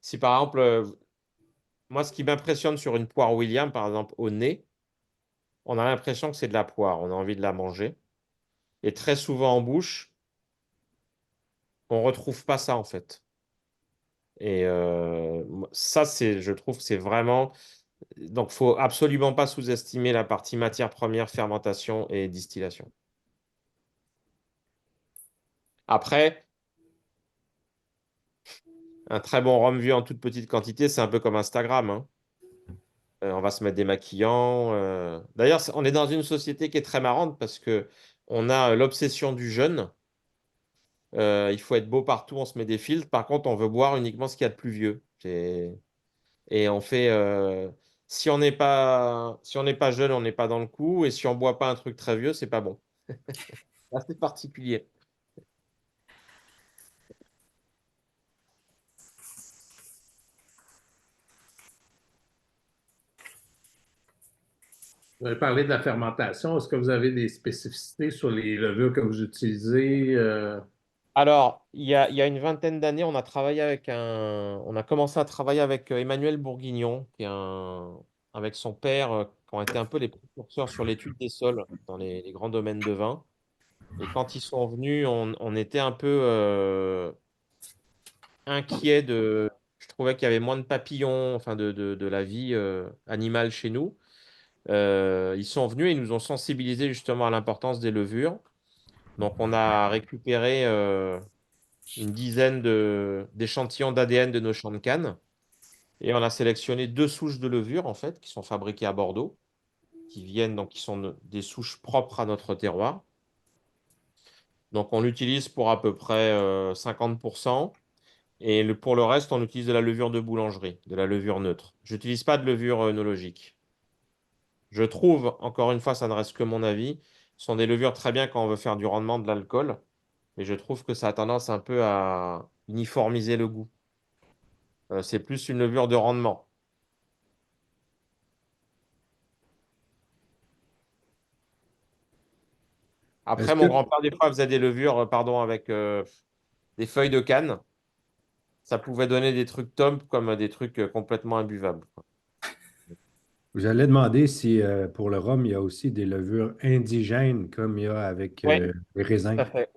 Si par exemple, moi, ce qui m'impressionne sur une poire William, par exemple, au nez, on a l'impression que c'est de la poire. On a envie de la manger. Et très souvent en bouche, on ne retrouve pas ça, en fait. Et ça, je trouve que c'est vraiment. Donc, faut absolument pas sous-estimer la partie matière première, fermentation et distillation. Après, un très bon rhum vu en toute petite quantité, c'est un peu comme Instagram, hein. On va se mettre des maquillants. D'ailleurs, on est dans une société qui est très marrante parce que on a l'obsession du jeune. Il faut être beau partout, on se met des filtres. Par contre, on veut boire uniquement ce qu'il y a de plus vieux. Et on fait, si on n'est pas jeune, on n'est pas dans le coup. Et si on boit pas un truc très vieux, c'est pas bon. C'est assez particulier. Vous avez parlé de la fermentation. Est-ce que vous avez des spécificités sur les levures que vous utilisez? Alors, il y a une vingtaine d'années, on a commencé à travailler avec Emmanuel Bourguignon, avec son père, qui ont été un peu les précurseurs sur l'étude des sols dans les grands domaines de vin. Et quand ils sont venus, on était un peu inquiets de. Je trouvais qu'il y avait moins de papillons, enfin de la vie animale chez nous. Ils sont venus et ils nous ont sensibilisés justement à l'importance des levures. Donc, on a récupéré une dizaine d'échantillons d'ADN de nos champs de canne et on a sélectionné 2 souches de levure en fait qui sont fabriquées à Bordeaux, qui sont des souches propres à notre terroir. Donc, on l'utilise pour à peu près 50%. Et pour le reste, on utilise de la levure de boulangerie, de la levure neutre. Je n'utilise pas de levure œnologique. Je trouve, encore une fois, ça ne reste que mon avis, ce sont des levures très bien quand on veut faire du rendement de l'alcool, mais je trouve que ça a tendance un peu à uniformiser le goût. C'est plus une levure de rendement. Est-ce Après, que mon grand-père, des fois, faisait des levures, pardon, avec des feuilles de canne. Ça pouvait donner des trucs top comme des trucs complètement imbuvables, quoi. j'allais demander si pour le rhum, il y a aussi des levures indigènes comme il y a avec Oui, les tout raisins. à fait.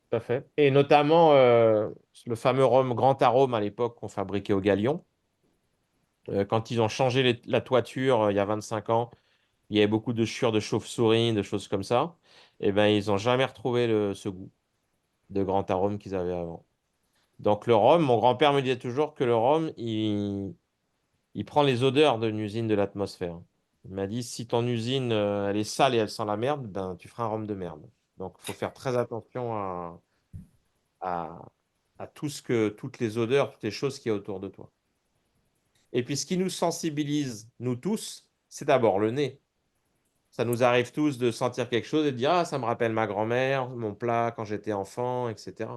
Tout à fait. Et notamment le fameux rhum Grand Arôme à l'époque qu'on fabriquait au Galion. Quand ils ont changé la toiture il y a 25 ans, il y avait beaucoup de chiures de chauve-souris, de choses comme ça. Et ben, ils n'ont jamais retrouvé ce goût de Grand Arôme qu'ils avaient avant. Donc le rhum, mon grand-père me disait toujours que le rhum, il prend les odeurs d'une usine de l'atmosphère. Il m'a dit, si ton usine, elle est sale et elle sent la merde, ben, tu feras un rhum de merde. Donc il faut faire très attention à, à toutes les odeurs, toutes les choses qu'il y a autour de toi. Et puis ce qui nous sensibilise, nous tous, c'est d'abord le nez. Ça nous arrive tous de sentir quelque chose et de dire, ah, ça me rappelle ma grand-mère, mon plat quand j'étais enfant, etc.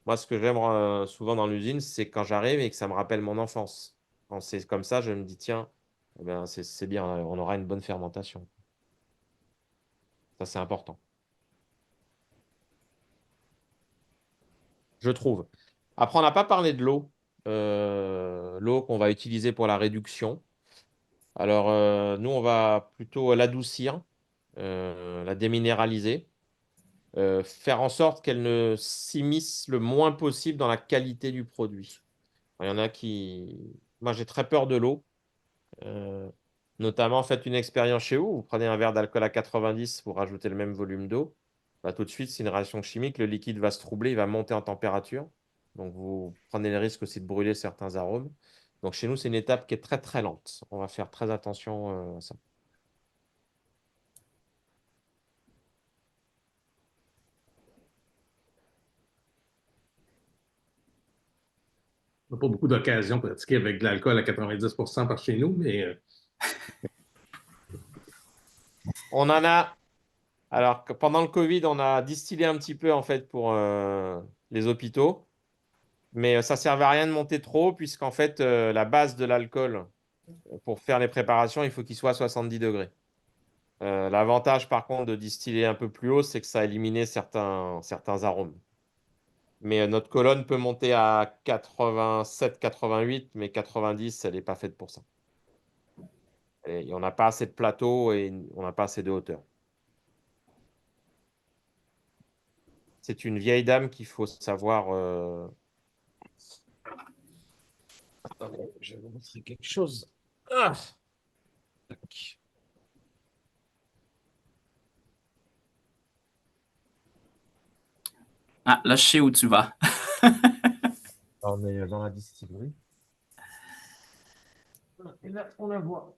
Moi, ce que j'aime souvent dans l'usine, c'est quand j'arrive et que ça me rappelle mon enfance. Quand c'est comme ça, je me dis, tiens, eh ben, c'est bien, on aura une bonne fermentation. Ça, c'est important, je trouve. Après, on n'a pas parlé de l'eau. L'eau qu'on va utiliser pour la réduction. Alors, nous, on va plutôt l'adoucir, la déminéraliser, faire en sorte qu'elle ne s'immisce le moins possible dans la qualité du produit. Il y en a qui. Moi, j'ai très peur de l'eau. Euh, Notamment, faites une expérience chez vous. Vous prenez un verre d'alcool à 90 pour rajouter le même volume d'eau. Bah, tout de suite, c'est une réaction chimique. Le liquide va se troubler, il va monter en température. Donc, vous prenez le risque aussi de brûler certains arômes. Donc, chez nous, c'est une étape qui est très, très lente. On va faire très attention à ça. On n'a pas beaucoup d'occasions de pratiquer avec de l'alcool à 90% par chez nous, mais On en a. Alors, pendant le Covid, on a distillé un petit peu, en fait, pour les hôpitaux. Mais ça ne servait à rien de monter trop, puisqu'en fait, la base de l'alcool, pour faire les préparations, il faut qu'il soit à 70 degrés. L'avantage, par contre, de distiller un peu plus haut, c'est que ça a éliminé certains arômes. Mais notre colonne peut monter à 87, 88, mais 90, elle n'est pas faite pour ça. Et on n'a pas assez de plateau et on n'a pas assez de hauteur. C'est une vieille dame qu'il faut savoir. Attendez, je vais vous montrer quelque chose. Ah, tac. Ah, là, je sais où tu vas. On est dans la distillerie. Et là, on la voit.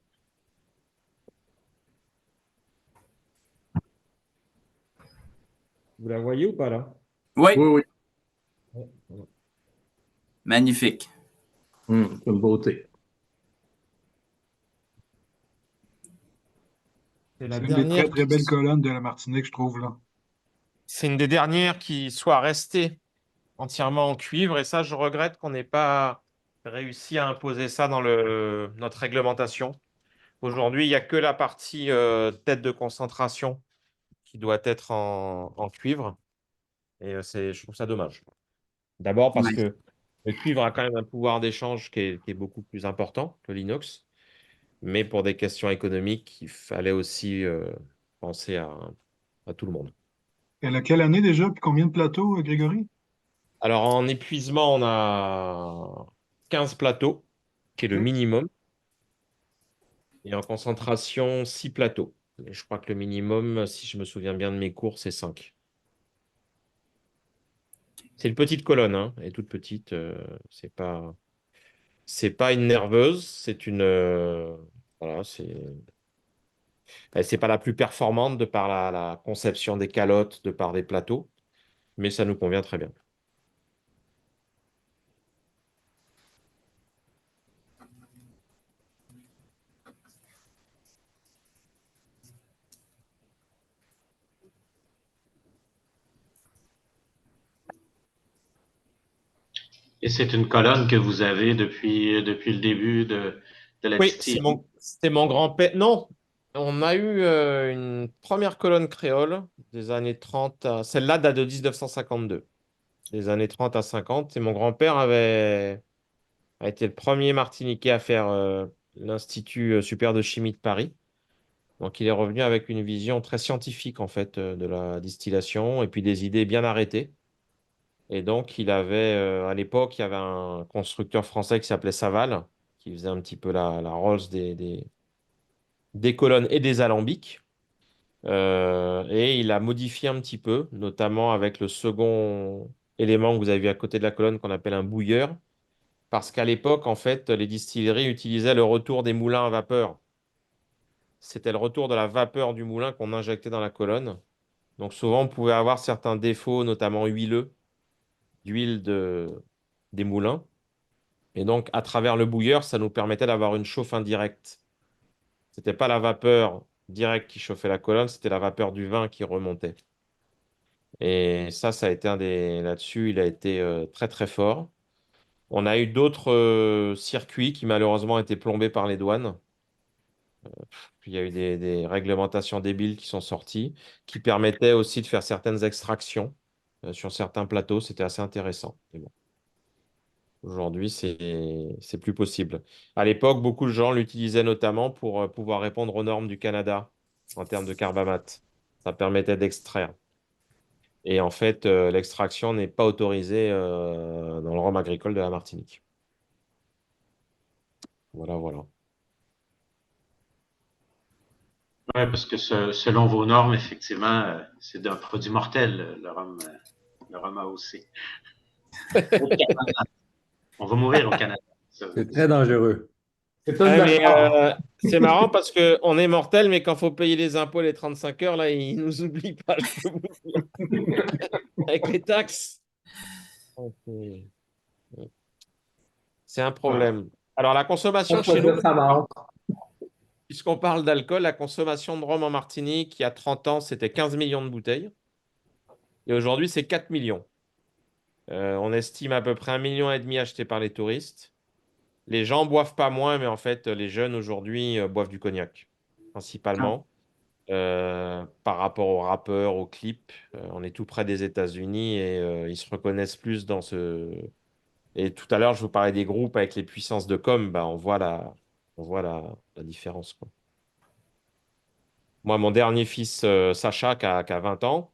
Vous la voyez ou pas là? Oui, Oui, oui. Ouais, voilà. magnifique. C'est une beauté. C'est la C'est une des très, dernière très belles colonnes de la Martinique, je trouve, là. C'est une des dernières qui soit restée entièrement en cuivre. Et ça, je regrette qu'on n'ait pas réussi à imposer ça dans notre réglementation. Aujourd'hui, il n'y a que la partie tête de concentration qui doit être en cuivre. Et je trouve ça dommage. D'abord parce Ouais. que le cuivre a quand même un pouvoir d'échange qui est beaucoup plus important que l'inox. Mais pour des questions économiques, il fallait aussi penser à tout le monde. Elle a quelle année déjà, puis combien de plateaux, Grégory? Alors, en épuisement, on a 15 plateaux, qui est le OK. minimum, et en concentration, 6 plateaux. Et je crois que le minimum, si je me souviens bien de mes cours, c'est 5. C'est une petite colonne, hein, elle est toute petite. C'est pas une nerveuse, voilà, c'est pas la plus performante de par la conception des calottes, de par des plateaux, mais ça nous convient très bien. Et c'est une colonne que vous avez depuis le début de la Oui, distillerie. c'était mon grand-père. Non, on a eu une première colonne créole des années 30. Celle-là date de 1952, des années 30 à 50. Et mon grand-père a été le premier Martiniquais à faire l'Institut supérieur de chimie de Paris. Donc, il est revenu avec une vision très scientifique, en fait, de la distillation et puis des idées bien arrêtées. Et donc, à l'époque, il y avait un constructeur français qui s'appelait Saval, qui faisait un petit peu la Rolls des colonnes et des alambics. Et il a modifié un petit peu, notamment avec le second élément que vous avez vu à côté de la colonne qu'on appelle un bouilleur. Parce qu'à l'époque, en fait, les distilleries utilisaient le retour des moulins à vapeur. C'était le retour de la vapeur du moulin qu'on injectait dans la colonne. Donc souvent, on pouvait avoir certains défauts, notamment huileux, des moulins. Et donc, à travers le bouilleur, ça nous permettait d'avoir une chauffe indirecte. C'était pas la vapeur directe qui chauffait la colonne, c'était la vapeur du vin qui remontait. Et ça a été là-dessus, il a été très très fort. On a eu d'autres circuits qui malheureusement étaient plombés par les douanes. Puis il y a eu des réglementations débiles qui sont sorties, qui permettaient aussi de faire certaines extractions sur certains plateaux. C'était assez intéressant. Mais bon, aujourd'hui, c'est plus possible. À l'époque, beaucoup de gens l'utilisaient notamment pour pouvoir répondre aux normes du Canada en termes de carbamate. Ça permettait d'extraire. Et en fait, l'extraction n'est pas autorisée dans le rhum agricole de la Martinique. Voilà, voilà. Oui, parce que selon vos normes, effectivement, c'est un produit mortel, le rhum AOC. Au Canada. On va mourir au Canada. Ça. C'est très dangereux. C'est une Ouais, mais d'accord. c'est marrant parce qu'on est mortel, mais quand il faut payer les impôts les 35 heures, là, ils nous oublient pas, je peux vous dire. Avec les taxes. Donc, c'est un problème. Alors, la On consommation chez nous, choisit sa mort. puisqu'on parle d'alcool, la consommation de rhum en Martinique, il y a 30 ans, c'était 15 millions de bouteilles. Et aujourd'hui, c'est 4 millions. On estime à peu près 1,5 million achetés par les touristes. Les gens boivent pas moins, mais en fait, les jeunes aujourd'hui boivent du cognac, Ah, principalement. Par rapport aux rappeurs, aux clips, on est tout près des États-Unis et ils se reconnaissent plus dans ce. Et tout à l'heure, je vous parlais des groupes avec les puissances de com, bah, on voit la différence, quoi. Moi, mon dernier fils, Sacha, qui a 20 ans,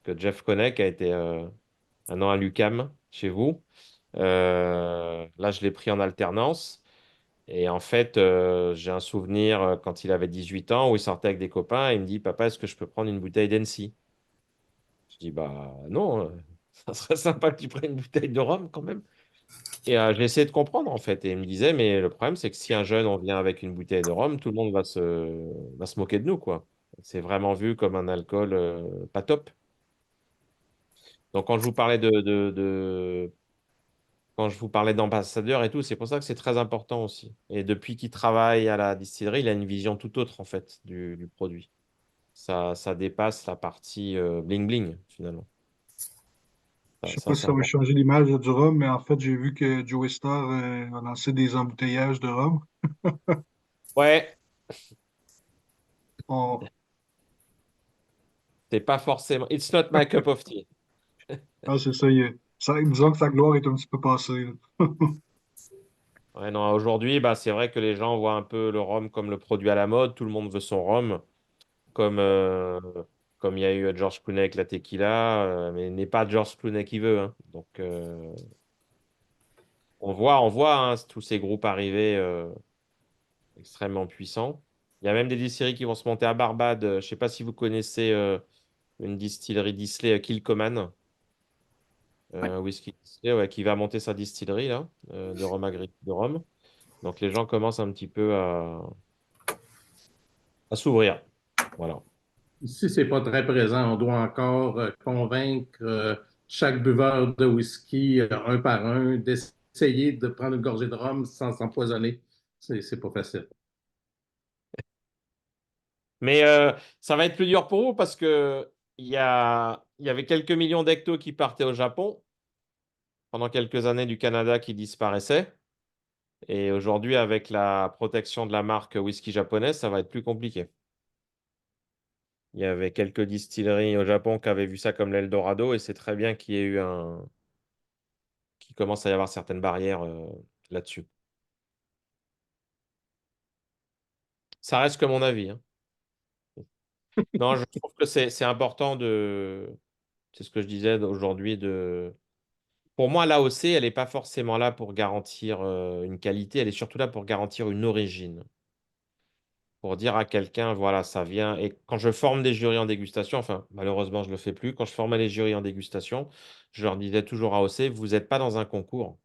que Jeff connaît, qui a été un an à l'UQAM chez vous. Là, je l'ai pris en alternance. Et en fait, j'ai un souvenir quand il avait 18 ans où il sortait avec des copains et il me dit, Papa, est-ce que je peux prendre une bouteille d'Ency? Je dis, bah non, Ça serait sympa que tu prennes une bouteille de rhum quand même. Et j'ai essayé de comprendre en fait. Et il me disait, mais le problème, c'est que si un jeune, on vient avec une bouteille de rhum, tout le monde va se moquer de nous, quoi. C'est vraiment vu comme un alcool pas top. Donc quand je vous parlais quand je vous parlais d'ambassadeur et tout, c'est pour ça que c'est très important aussi. Et depuis qu'il travaille à la distillerie, il a une vision tout autre en fait du produit. Ça dépasse la partie bling bling finalement. Je sais Ça, pas si c'est ça va important. changer l'image du rhum, mais en fait, j'ai vu que Joey Star a lancé des embouteillages de rhum. Ouais, On- c'est pas forcément. It's not my cup of tea. Ah, c'est ça, disons que sa gloire est un petit peu passée, là. Ouais, non, aujourd'hui, bah, c'est vrai que les gens voient un peu le rhum comme le produit à la mode. Tout le monde veut son rhum, comme comme il y a eu George Clooney avec la tequila, mais n'est pas George Clooney qui veut, hein. Donc, on voit hein, tous ces groupes arriver extrêmement puissants. Il y a même des distilleries qui vont se monter à Barbade. Je ne sais pas si vous connaissez une distillerie Disley, Kilchoman, Ouais. whisky Disley, ouais, qui va monter sa distillerie là, de rhum de rhum. Donc les gens commencent un petit peu à s'ouvrir. Voilà. Ici, c'est pas très présent. On doit encore convaincre chaque buveur de whisky, un par un, d'essayer de prendre une gorgée de rhum sans s'empoisonner. C'est pas facile. Mais ça va être plus dur pour vous parce que il y avait quelques millions d'hectos qui partaient au Japon pendant quelques années du Canada qui disparaissaient. Et aujourd'hui, avec la protection de la marque whisky japonaise, ça va être plus compliqué. Il y avait quelques distilleries au Japon qui avaient vu ça comme l'Eldorado et c'est très bien qu'il y ait eu qu'il commence à y avoir certaines barrières là-dessus. Ça reste que mon avis, hein. Non, je trouve que c'est important c'est ce que je disais aujourd'hui pour moi, l'AOC, elle n'est pas forcément là pour garantir une qualité, elle est surtout là pour garantir une origine. Pour dire à quelqu'un, voilà, ça vient. Et quand je forme des jurys en dégustation, enfin, malheureusement, je ne le fais plus, quand je formais les jurys en dégustation, je leur disais toujours AOC, vous n'êtes pas dans un concours.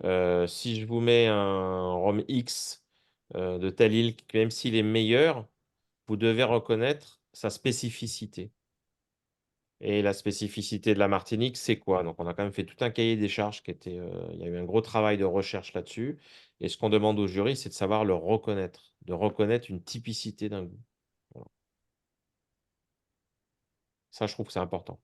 Si je vous mets un rhum X de telle île, même s'il est meilleur, vous devez reconnaître sa spécificité. Et la spécificité de la Martinique, c'est quoi? Donc, on a quand même fait tout un cahier des charges qui était. Il y a eu un gros travail de recherche là-dessus. Et ce qu'on demande au jury, c'est de savoir le reconnaître, de reconnaître une typicité d'un goût. Voilà. Ça, je trouve que c'est important.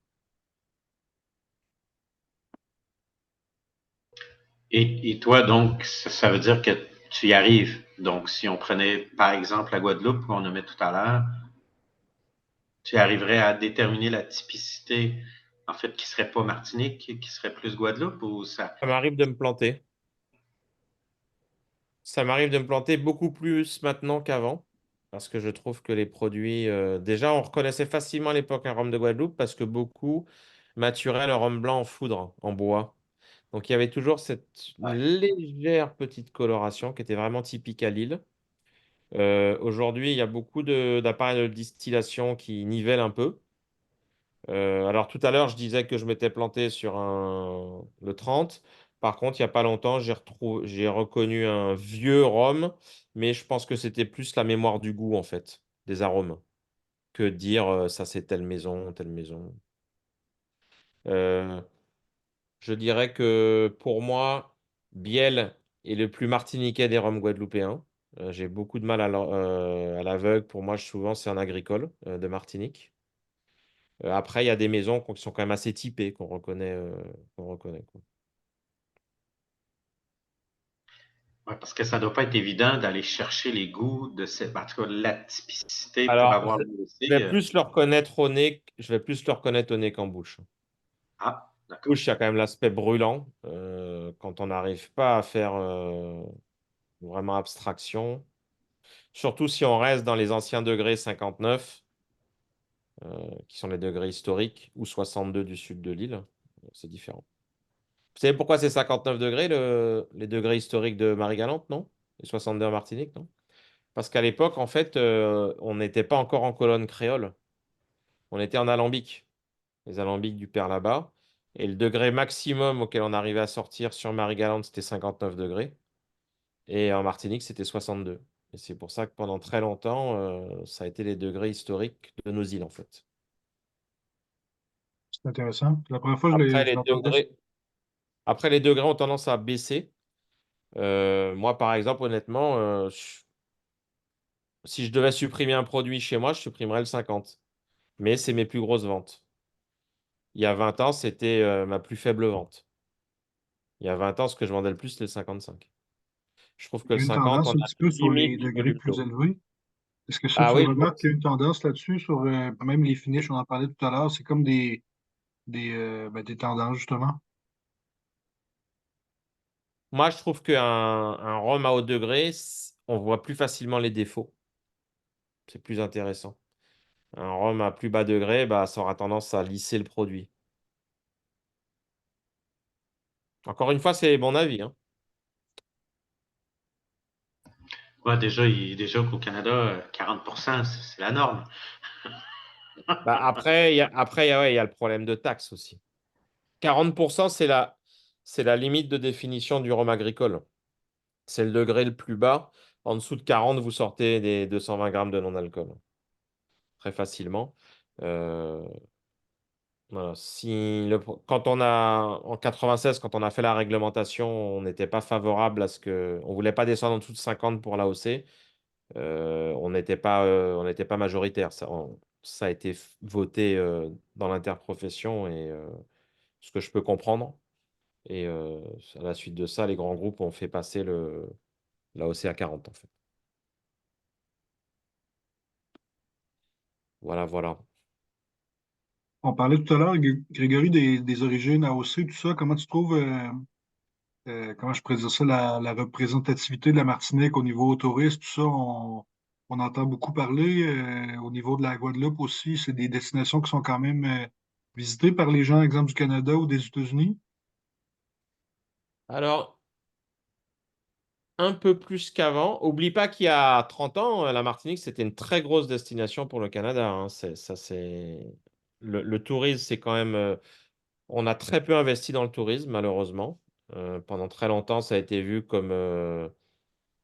Et toi, donc, ça veut dire que tu y arrives. Donc, si on prenait, par exemple, la Guadeloupe qu'on nommait tout à l'heure, tu arriverais à déterminer la typicité, en fait, qui serait pas Martinique, qui serait plus Guadeloupe, ou ça? Ça m'arrive de me planter. Ça m'arrive de me planter beaucoup plus maintenant qu'avant. Parce que je trouve que les produits. Déjà, on reconnaissait facilement à l'époque un rhum de Guadeloupe parce que beaucoup maturaient leur rhum blanc en foudre, en bois. Donc il y avait toujours cette Ouais. légère petite coloration qui était vraiment typique à l'île. Aujourd'hui, il y a beaucoup d'appareils de distillation qui nivellent un peu. Alors tout à l'heure, je disais que je m'étais planté sur le 30. Par contre, il n'y a pas longtemps, j'ai reconnu un vieux rhum, mais je pense que c'était plus la mémoire du goût, en fait, des arômes, que de dire ça c'est telle maison, telle maison. Euh, Je dirais que pour moi, Biel est le plus martiniquais des rhums guadeloupéens. J'ai beaucoup de mal à l'aveugle. Pour moi, souvent, c'est un agricole de Martinique. Après, il y a des maisons qui sont quand même assez typées, qu'on reconnaît, quoi. Ouais, parce que ça doit pas être évident d'aller chercher les goûts de cette, en tout cas, la typicité pour Alors, avoir je vais l'AOC. plus le reconnaître au nez, je vais plus le reconnaître au nez qu'en bouche. Ah, d'accord. Bouche, il y a quand même l'aspect brûlant. Quand on n'arrive pas à faire vraiment abstraction. Surtout si on reste dans les anciens degrés 59. Qui sont les degrés historiques, ou 62 du sud de l'île. C'est différent. Vous savez pourquoi c'est 59 degrés, les degrés historiques de Marie-Galante, non? Et 62 en Martinique, non? Parce qu'à l'époque, en fait, on n'était pas encore en colonne créole. On était en alambic. Les alambics du père là-bas. Et le degré maximum auquel on arrivait à sortir sur Marie-Galante, c'était 59 degrés. Et en Martinique, c'était 62. Et c'est pour ça que pendant très longtemps, ça a été les degrés historiques de nos îles, en fait. C'est intéressant. La première fois, Après, je les l'entendais. degrés, après, les degrés ont tendance à baisser. Moi, par exemple, honnêtement, si je devais supprimer un produit chez moi, je supprimerais le 50. Mais c'est mes plus grosses ventes. Il y a 20 ans, c'était ma plus faible vente. Il y a 20 ans, ce que je vendais le plus, c'était le 55. Je trouve que Il y le a une 50, on tendance un a petit peu sur limite les du degrés volume plus d'eau. élevés. Est-ce que ça, Ah tu oui, remarques qu'il y a une tendance là-dessus sur même les finishes, on en parlait tout à l'heure, c'est comme des tendances, justement. moi, je trouve qu'un rhum à haut degré, on voit plus facilement les défauts. C'est plus intéressant. Un rhum à plus bas degré, bah, ça aura tendance à lisser le produit. Encore une fois, c'est mon avis, hein. Ouais, déjà qu'au Canada, 40%, c'est la norme. Bah, après, ouais, il y a le problème de taxe aussi. 40%, c'est la limite de définition du rhum agricole. C'est le degré le plus bas. En dessous de 40, vous sortez des 220 grammes de non-alcool très facilement. Euh, voilà. Quand on a, en 96, quand on a fait la réglementation, on n'était pas favorable à ce que. On voulait pas descendre en dessous de 50 pour l'AOC. On n'était pas majoritaire. Ça a été voté dans l'interprofession et ce que je peux comprendre. Et à la suite de ça, les grands groupes ont fait passer l'AOC à 40 en fait. Voilà, voilà. On parlait tout à l'heure, Grégory, des origines AOC, tout ça. Comment tu trouves, comment je pourrais dire ça, la représentativité de la Martinique au niveau tourisme, tout ça? On entend beaucoup parler. Au niveau de la Guadeloupe aussi, c'est des destinations qui sont quand même visitées par les gens, exemple du Canada ou des États-Unis. Alors, un peu plus qu'avant. Oublie pas qu'il y a 30 ans, la Martinique, c'était une très grosse destination pour le Canada, hein. Le tourisme, c'est quand même. On a très peu investi dans le tourisme, malheureusement. Pendant très longtemps, ça a été vu comme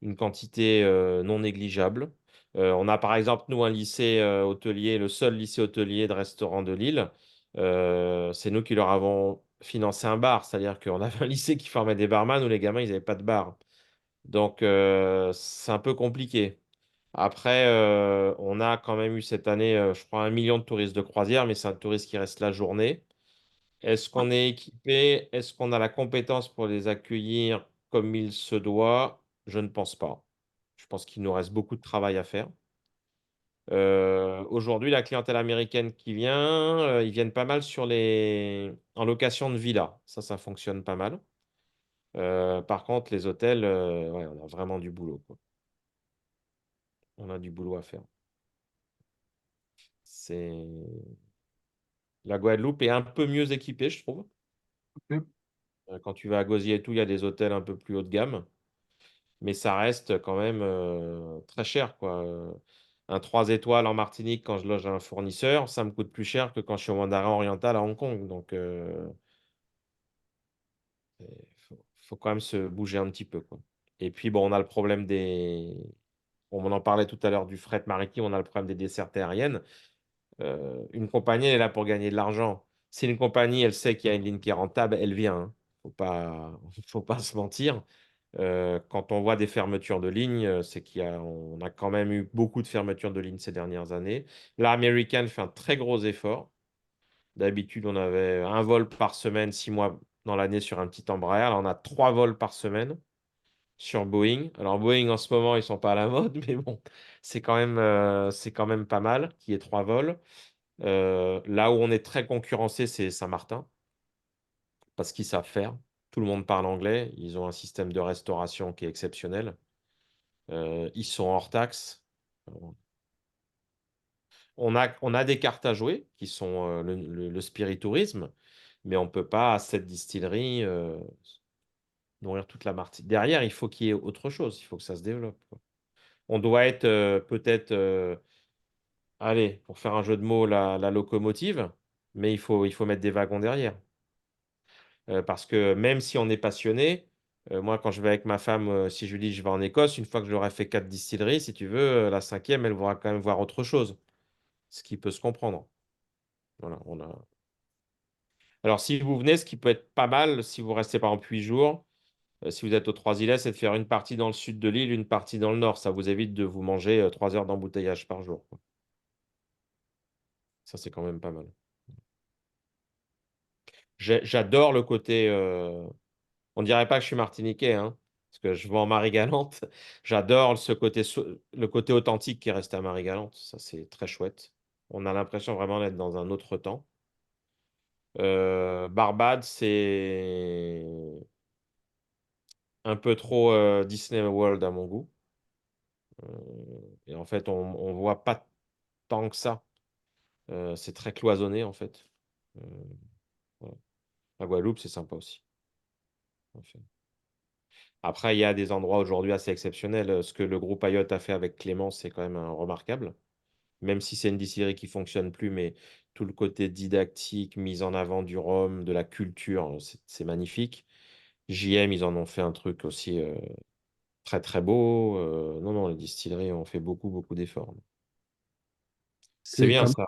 une quantité non négligeable. On a par exemple, nous, un lycée hôtelier, le seul lycée hôtelier de restaurant de Lille. C'est nous qui leur avons financé un bar, c'est-à-dire qu'on avait un lycée qui formait des barman où les gamins, ils n'avaient pas de bar. Donc, c'est un peu compliqué. Après, on a quand même eu cette année, je crois, 1 million de touristes de croisière, mais c'est un touriste qui reste la journée. Est-ce qu'on est équipé? Est-ce qu'on a la compétence pour les accueillir comme il se doit? Je ne pense pas. Je pense qu'il nous reste beaucoup de travail à faire. Aujourd'hui, la clientèle américaine qui vient, ils viennent pas mal en location de villa. Ça fonctionne pas mal. Par contre, les hôtels, ouais, on a vraiment du boulot, quoi. On a du boulot à faire. C'est... La Guadeloupe est un peu mieux équipée, je trouve. Ok. Quand tu vas à Gosier et tout, il y a des hôtels un peu plus haut de gamme. Mais ça reste quand même très cher, quoi. Un 3 étoiles en Martinique, quand je loge à un fournisseur, ça me coûte plus cher que quand je suis au Mandarin Oriental à Hong Kong. Donc, faut quand même se bouger un petit peu, quoi. Et puis, bon, on a le problème des... On en parlait tout à l'heure du fret maritime, on a le problème des dessertes aériennes. Une compagnie, elle est là pour gagner de l'argent. Si une compagnie, elle sait qu'il y a une ligne qui est rentable, elle vient, hein. Faut pas se mentir. Quand on voit des fermetures de lignes, c'est on a quand même eu beaucoup de fermetures de lignes ces dernières années. Là, American fait un très gros effort. D'habitude, on avait un vol par semaine, 6 mois dans l'année sur un petit Embraer. Là, on a 3 vols par semaine sur Boeing. Alors, Boeing, en ce moment, ils sont pas à la mode, mais bon, c'est quand même pas mal qu'il y ait 3 vols. Là où on est très concurrencé, c'est Saint-Martin, parce qu'ils savent faire. Tout le monde parle anglais. Ils ont un système de restauration qui est exceptionnel. Ils sont hors taxe. On a des cartes à jouer qui sont le spiritourisme, mais on ne peut pas, à cette distillerie, nourrir toute la Martinique. Derrière, il faut qu'il y ait autre chose. Il faut que ça se développe, quoi. On doit être peut-être, allez, pour faire un jeu de mots, la locomotive, mais il faut mettre des wagons derrière. Parce que même si on est passionné, moi, quand je vais avec ma femme, si je lui dis je vais en Écosse, une fois que j'aurai fait 4 distilleries, si tu veux, la cinquième, elle voudra quand même voir autre chose, ce qui peut se comprendre. Voilà, Alors, si vous venez, ce qui peut être pas mal, si vous restez par exemple 8 jours, si vous êtes aux Trois-Îlets, c'est de faire une partie dans le sud de l'île, une partie dans le nord. Ça vous évite de vous manger 3 heures d'embouteillage par jour, quoi. Ça, c'est quand même pas mal. J'adore le côté. On dirait pas que je suis martiniquais, hein, parce que je vais en Marie-Galante. J'adore le côté authentique qui reste à Marie-Galante. Ça, c'est très chouette. On a l'impression vraiment d'être dans un autre temps. Barbade, c'est un peu trop Disney World à mon goût. Et en fait, on voit pas tant que ça. C'est très cloisonné, en fait. Euh, voilà. La Guadeloupe, c'est sympa aussi. En fait. Après, il y a des endroits aujourd'hui assez exceptionnels. Ce que le groupe Ayotte a fait avec Clément, c'est quand même remarquable. Même si c'est une distillerie qui fonctionne plus, mais tout le côté didactique, mise en avant du rhum, de la culture, c'est magnifique. JM, ils en ont fait un truc aussi très très beau. Non, non, les distilleries ont fait beaucoup, beaucoup d'efforts. C'est C'est bien comment ça.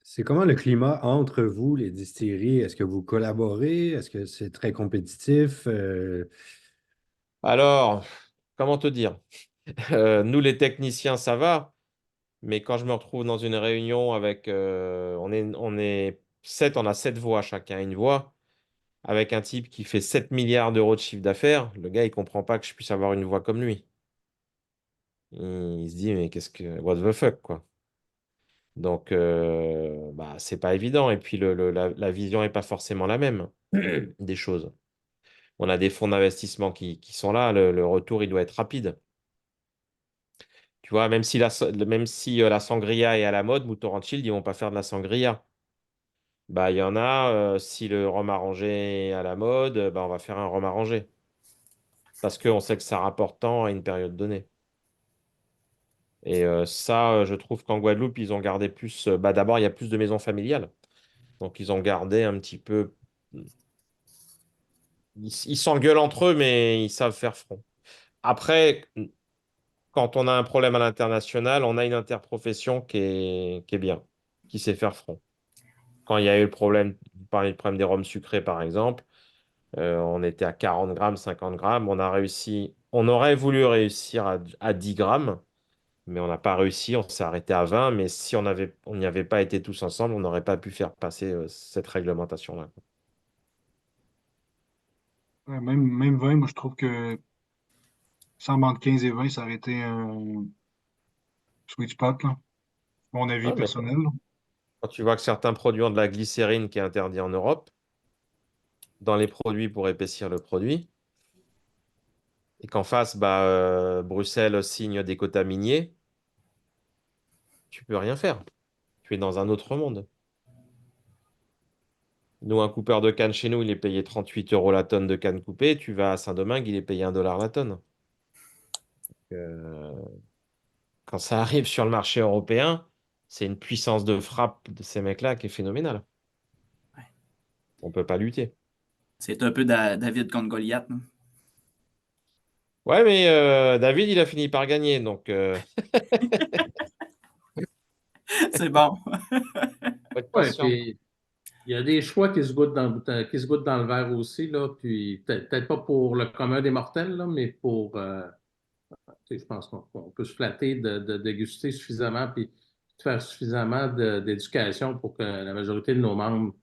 c'est comment le climat entre vous, les distilleries? Est-ce que vous collaborez? Est-ce que c'est très compétitif? Alors, comment te dire? Nous, les techniciens, ça va. Mais quand je me retrouve dans une réunion avec, on est 7, on a 7 voix, chacun une voix, avec un type qui fait 7 milliards d'euros de chiffre d'affaires, le gars, il comprend pas que je puisse avoir une voix comme lui. Il se dit, mais what the fuck, quoi. Donc, bah, c'est pas évident. Et puis, la vision est pas forcément la même des choses. On a des fonds d'investissement qui sont là, le retour, il doit être rapide. Tu vois, même si la sangria est à la mode, Mouton Ranchfield, ils vont pas faire de la sangria. Bah, il y en a, si le rhum arrangé est à la mode, bah, on va faire un rhum arrangé. Parce qu'on sait que ça rapporte tant à une période donnée. Et ça, je trouve qu'en Guadeloupe, ils ont gardé plus. Bah, d'abord, il y a plus de maisons familiales. Donc, ils ont gardé un petit peu. Ils s'engueulent entre eux, mais ils savent faire front. Après, quand on a un problème à l'international, on a une interprofession qui est bien, qui sait faire front. Quand il y a eu le problème, vous parlez du problème des rhums sucrés, par exemple. On était à 40 grammes, 50 grammes. On aurait voulu réussir à 10 grammes, mais on n'a pas réussi. On s'est arrêté à 20. Mais si on n'y avait pas été tous ensemble, on n'aurait pas pu faire passer cette réglementation-là. Ouais, même 20, moi, je trouve que sans entre 15 et 20, ça aurait été un sweet spot, là. Mon avis Ouais, mais personnel, là. quand tu vois que certains produits ont de la glycérine qui est interdit en Europe, dans les produits pour épaissir le produit, et qu'en face, bah, Bruxelles signe des quotas miniers, tu peux rien faire. Tu es dans un autre monde. Nous, un coupeur de canne chez nous, il est payé 38 euros la tonne de canne coupée. Tu vas à Saint-Domingue, il est payé 1 dollar la tonne. Euh, Quand ça arrive sur le marché européen, c'est une puissance de frappe de ces mecs-là qui est phénoménale. Ouais. On ne peut pas lutter. C'est un peu David contre Goliath, hein. Ouais, mais David, il a fini par gagner. Donc, C'est bon. faut être Ouais, patient. puis il y a des choix qui se goûtent qui se goûtent dans le verre aussi, là, puis peut-être pas pour le commun des mortels, là, mais pour, tu sais, je pense qu'on peut se flatter de déguster suffisamment, puis de faire suffisamment d'éducation pour que la majorité de nos membres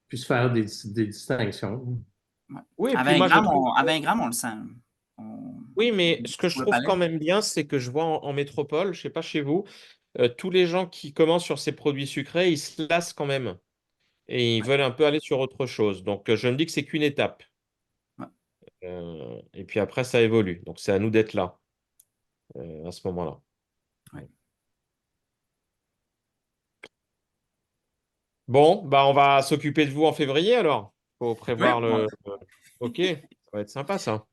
puissent faire des distinctions. Ouais. Oui, et À puis 20 moi, je grammes, trouve. à 20 grammes, on le sent. On- Oui, mais ce que je Sur le trouve palais. quand même bien, c'est que je vois en métropole, je sais pas chez vous, tous les gens qui commencent sur ces produits sucrés, ils se lassent quand même. Et ils Ouais, veulent un peu aller sur autre chose. Donc, je me dis que c'est qu'une étape. ouais, Et puis après, ça évolue. Donc, c'est à nous d'être là à ce moment-là. ouais. Bon, bah, on va s'occuper de vous en février alors. Faut Oui, prévoir le. Ok, ça va être sympa ça.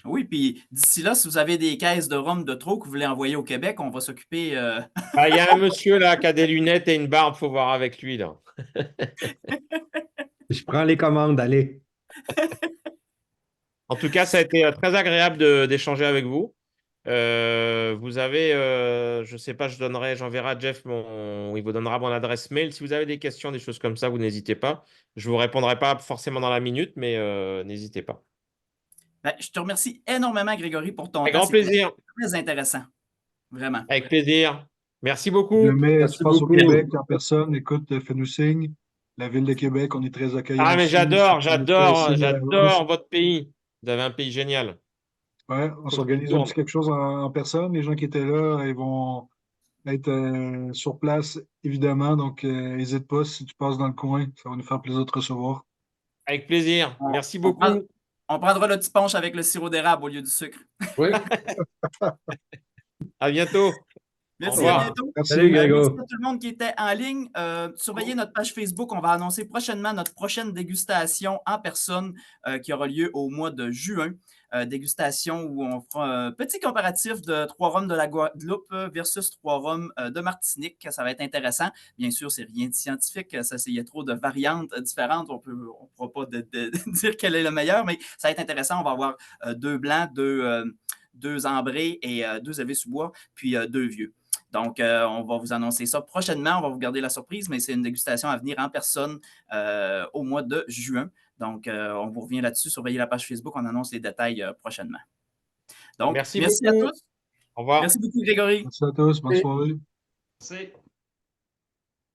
oui, puis d'ici là, si vous avez des caisses de rhum de trop que vous voulez envoyer au Québec, on va s'occuper. Ah, il y a un monsieur là qui a des lunettes et une barbe, faut voir avec lui là. Je prends les commandes, allez. En tout cas, ça a été très agréable d'échanger avec vous. Vous avez, je ne sais pas, j'enverrai à Jeff il vous donnera mon adresse mail. Si vous avez des questions, des choses comme ça, vous n'hésitez pas. Je ne vous répondrai pas forcément dans la minute, mais n'hésitez pas. Ben, je te remercie énormément, Grégory, pour ton Avec temps. grand C'était plaisir. très intéressant. Vraiment. Avec plaisir. Merci Si beaucoup. jamais tu Merci passes au beaucoup. Québec en personne, écoute, fais-nous signe. La ville de Québec, on est très accueillants Ah, mais aussi. Si tu fais signe à j'adore votre pays. Vous avez un pays génial. ouais, on Faut que j'y s'organise un tourne. petit quelque chose en personne. Les gens qui étaient là, ils vont être sur place, évidemment. Donc, n'hésite pas si tu passes dans le coin. Ça va nous faire plaisir de te recevoir. Avec plaisir. On, Merci on prend- beaucoup. on prendra le petit punch avec le sirop d'érable au lieu du sucre. Oui. À bientôt. Au Merci, à revoir. bientôt. Merci. Salut, Merci Grégo. à tout le monde qui était en ligne. Surveillez notre page Facebook. On va annoncer prochainement notre prochaine dégustation en personne qui aura lieu au mois de juin. Dégustation où on fera un petit comparatif de 3 rhums de la Guadeloupe versus 3 rhums de Martinique. Ça va être intéressant. Bien sûr, c'est rien de scientifique. Il y a trop de variantes différentes. On ne pourra pas dire quel est le meilleur, mais ça va être intéressant. On va avoir 2 blancs, 2 ambrés et 2 AV sous bois, puis 2 vieux. Donc, on va vous annoncer ça prochainement. On va vous garder la surprise, mais c'est une dégustation à venir en personne au mois de juin. Donc, on vous revient là-dessus. Surveillez la page Facebook. On annonce les détails prochainement. Donc, Merci merci à beaucoup. tous. Au revoir. Merci beaucoup, Grégory. Merci à tous. Bonne soirée. Merci.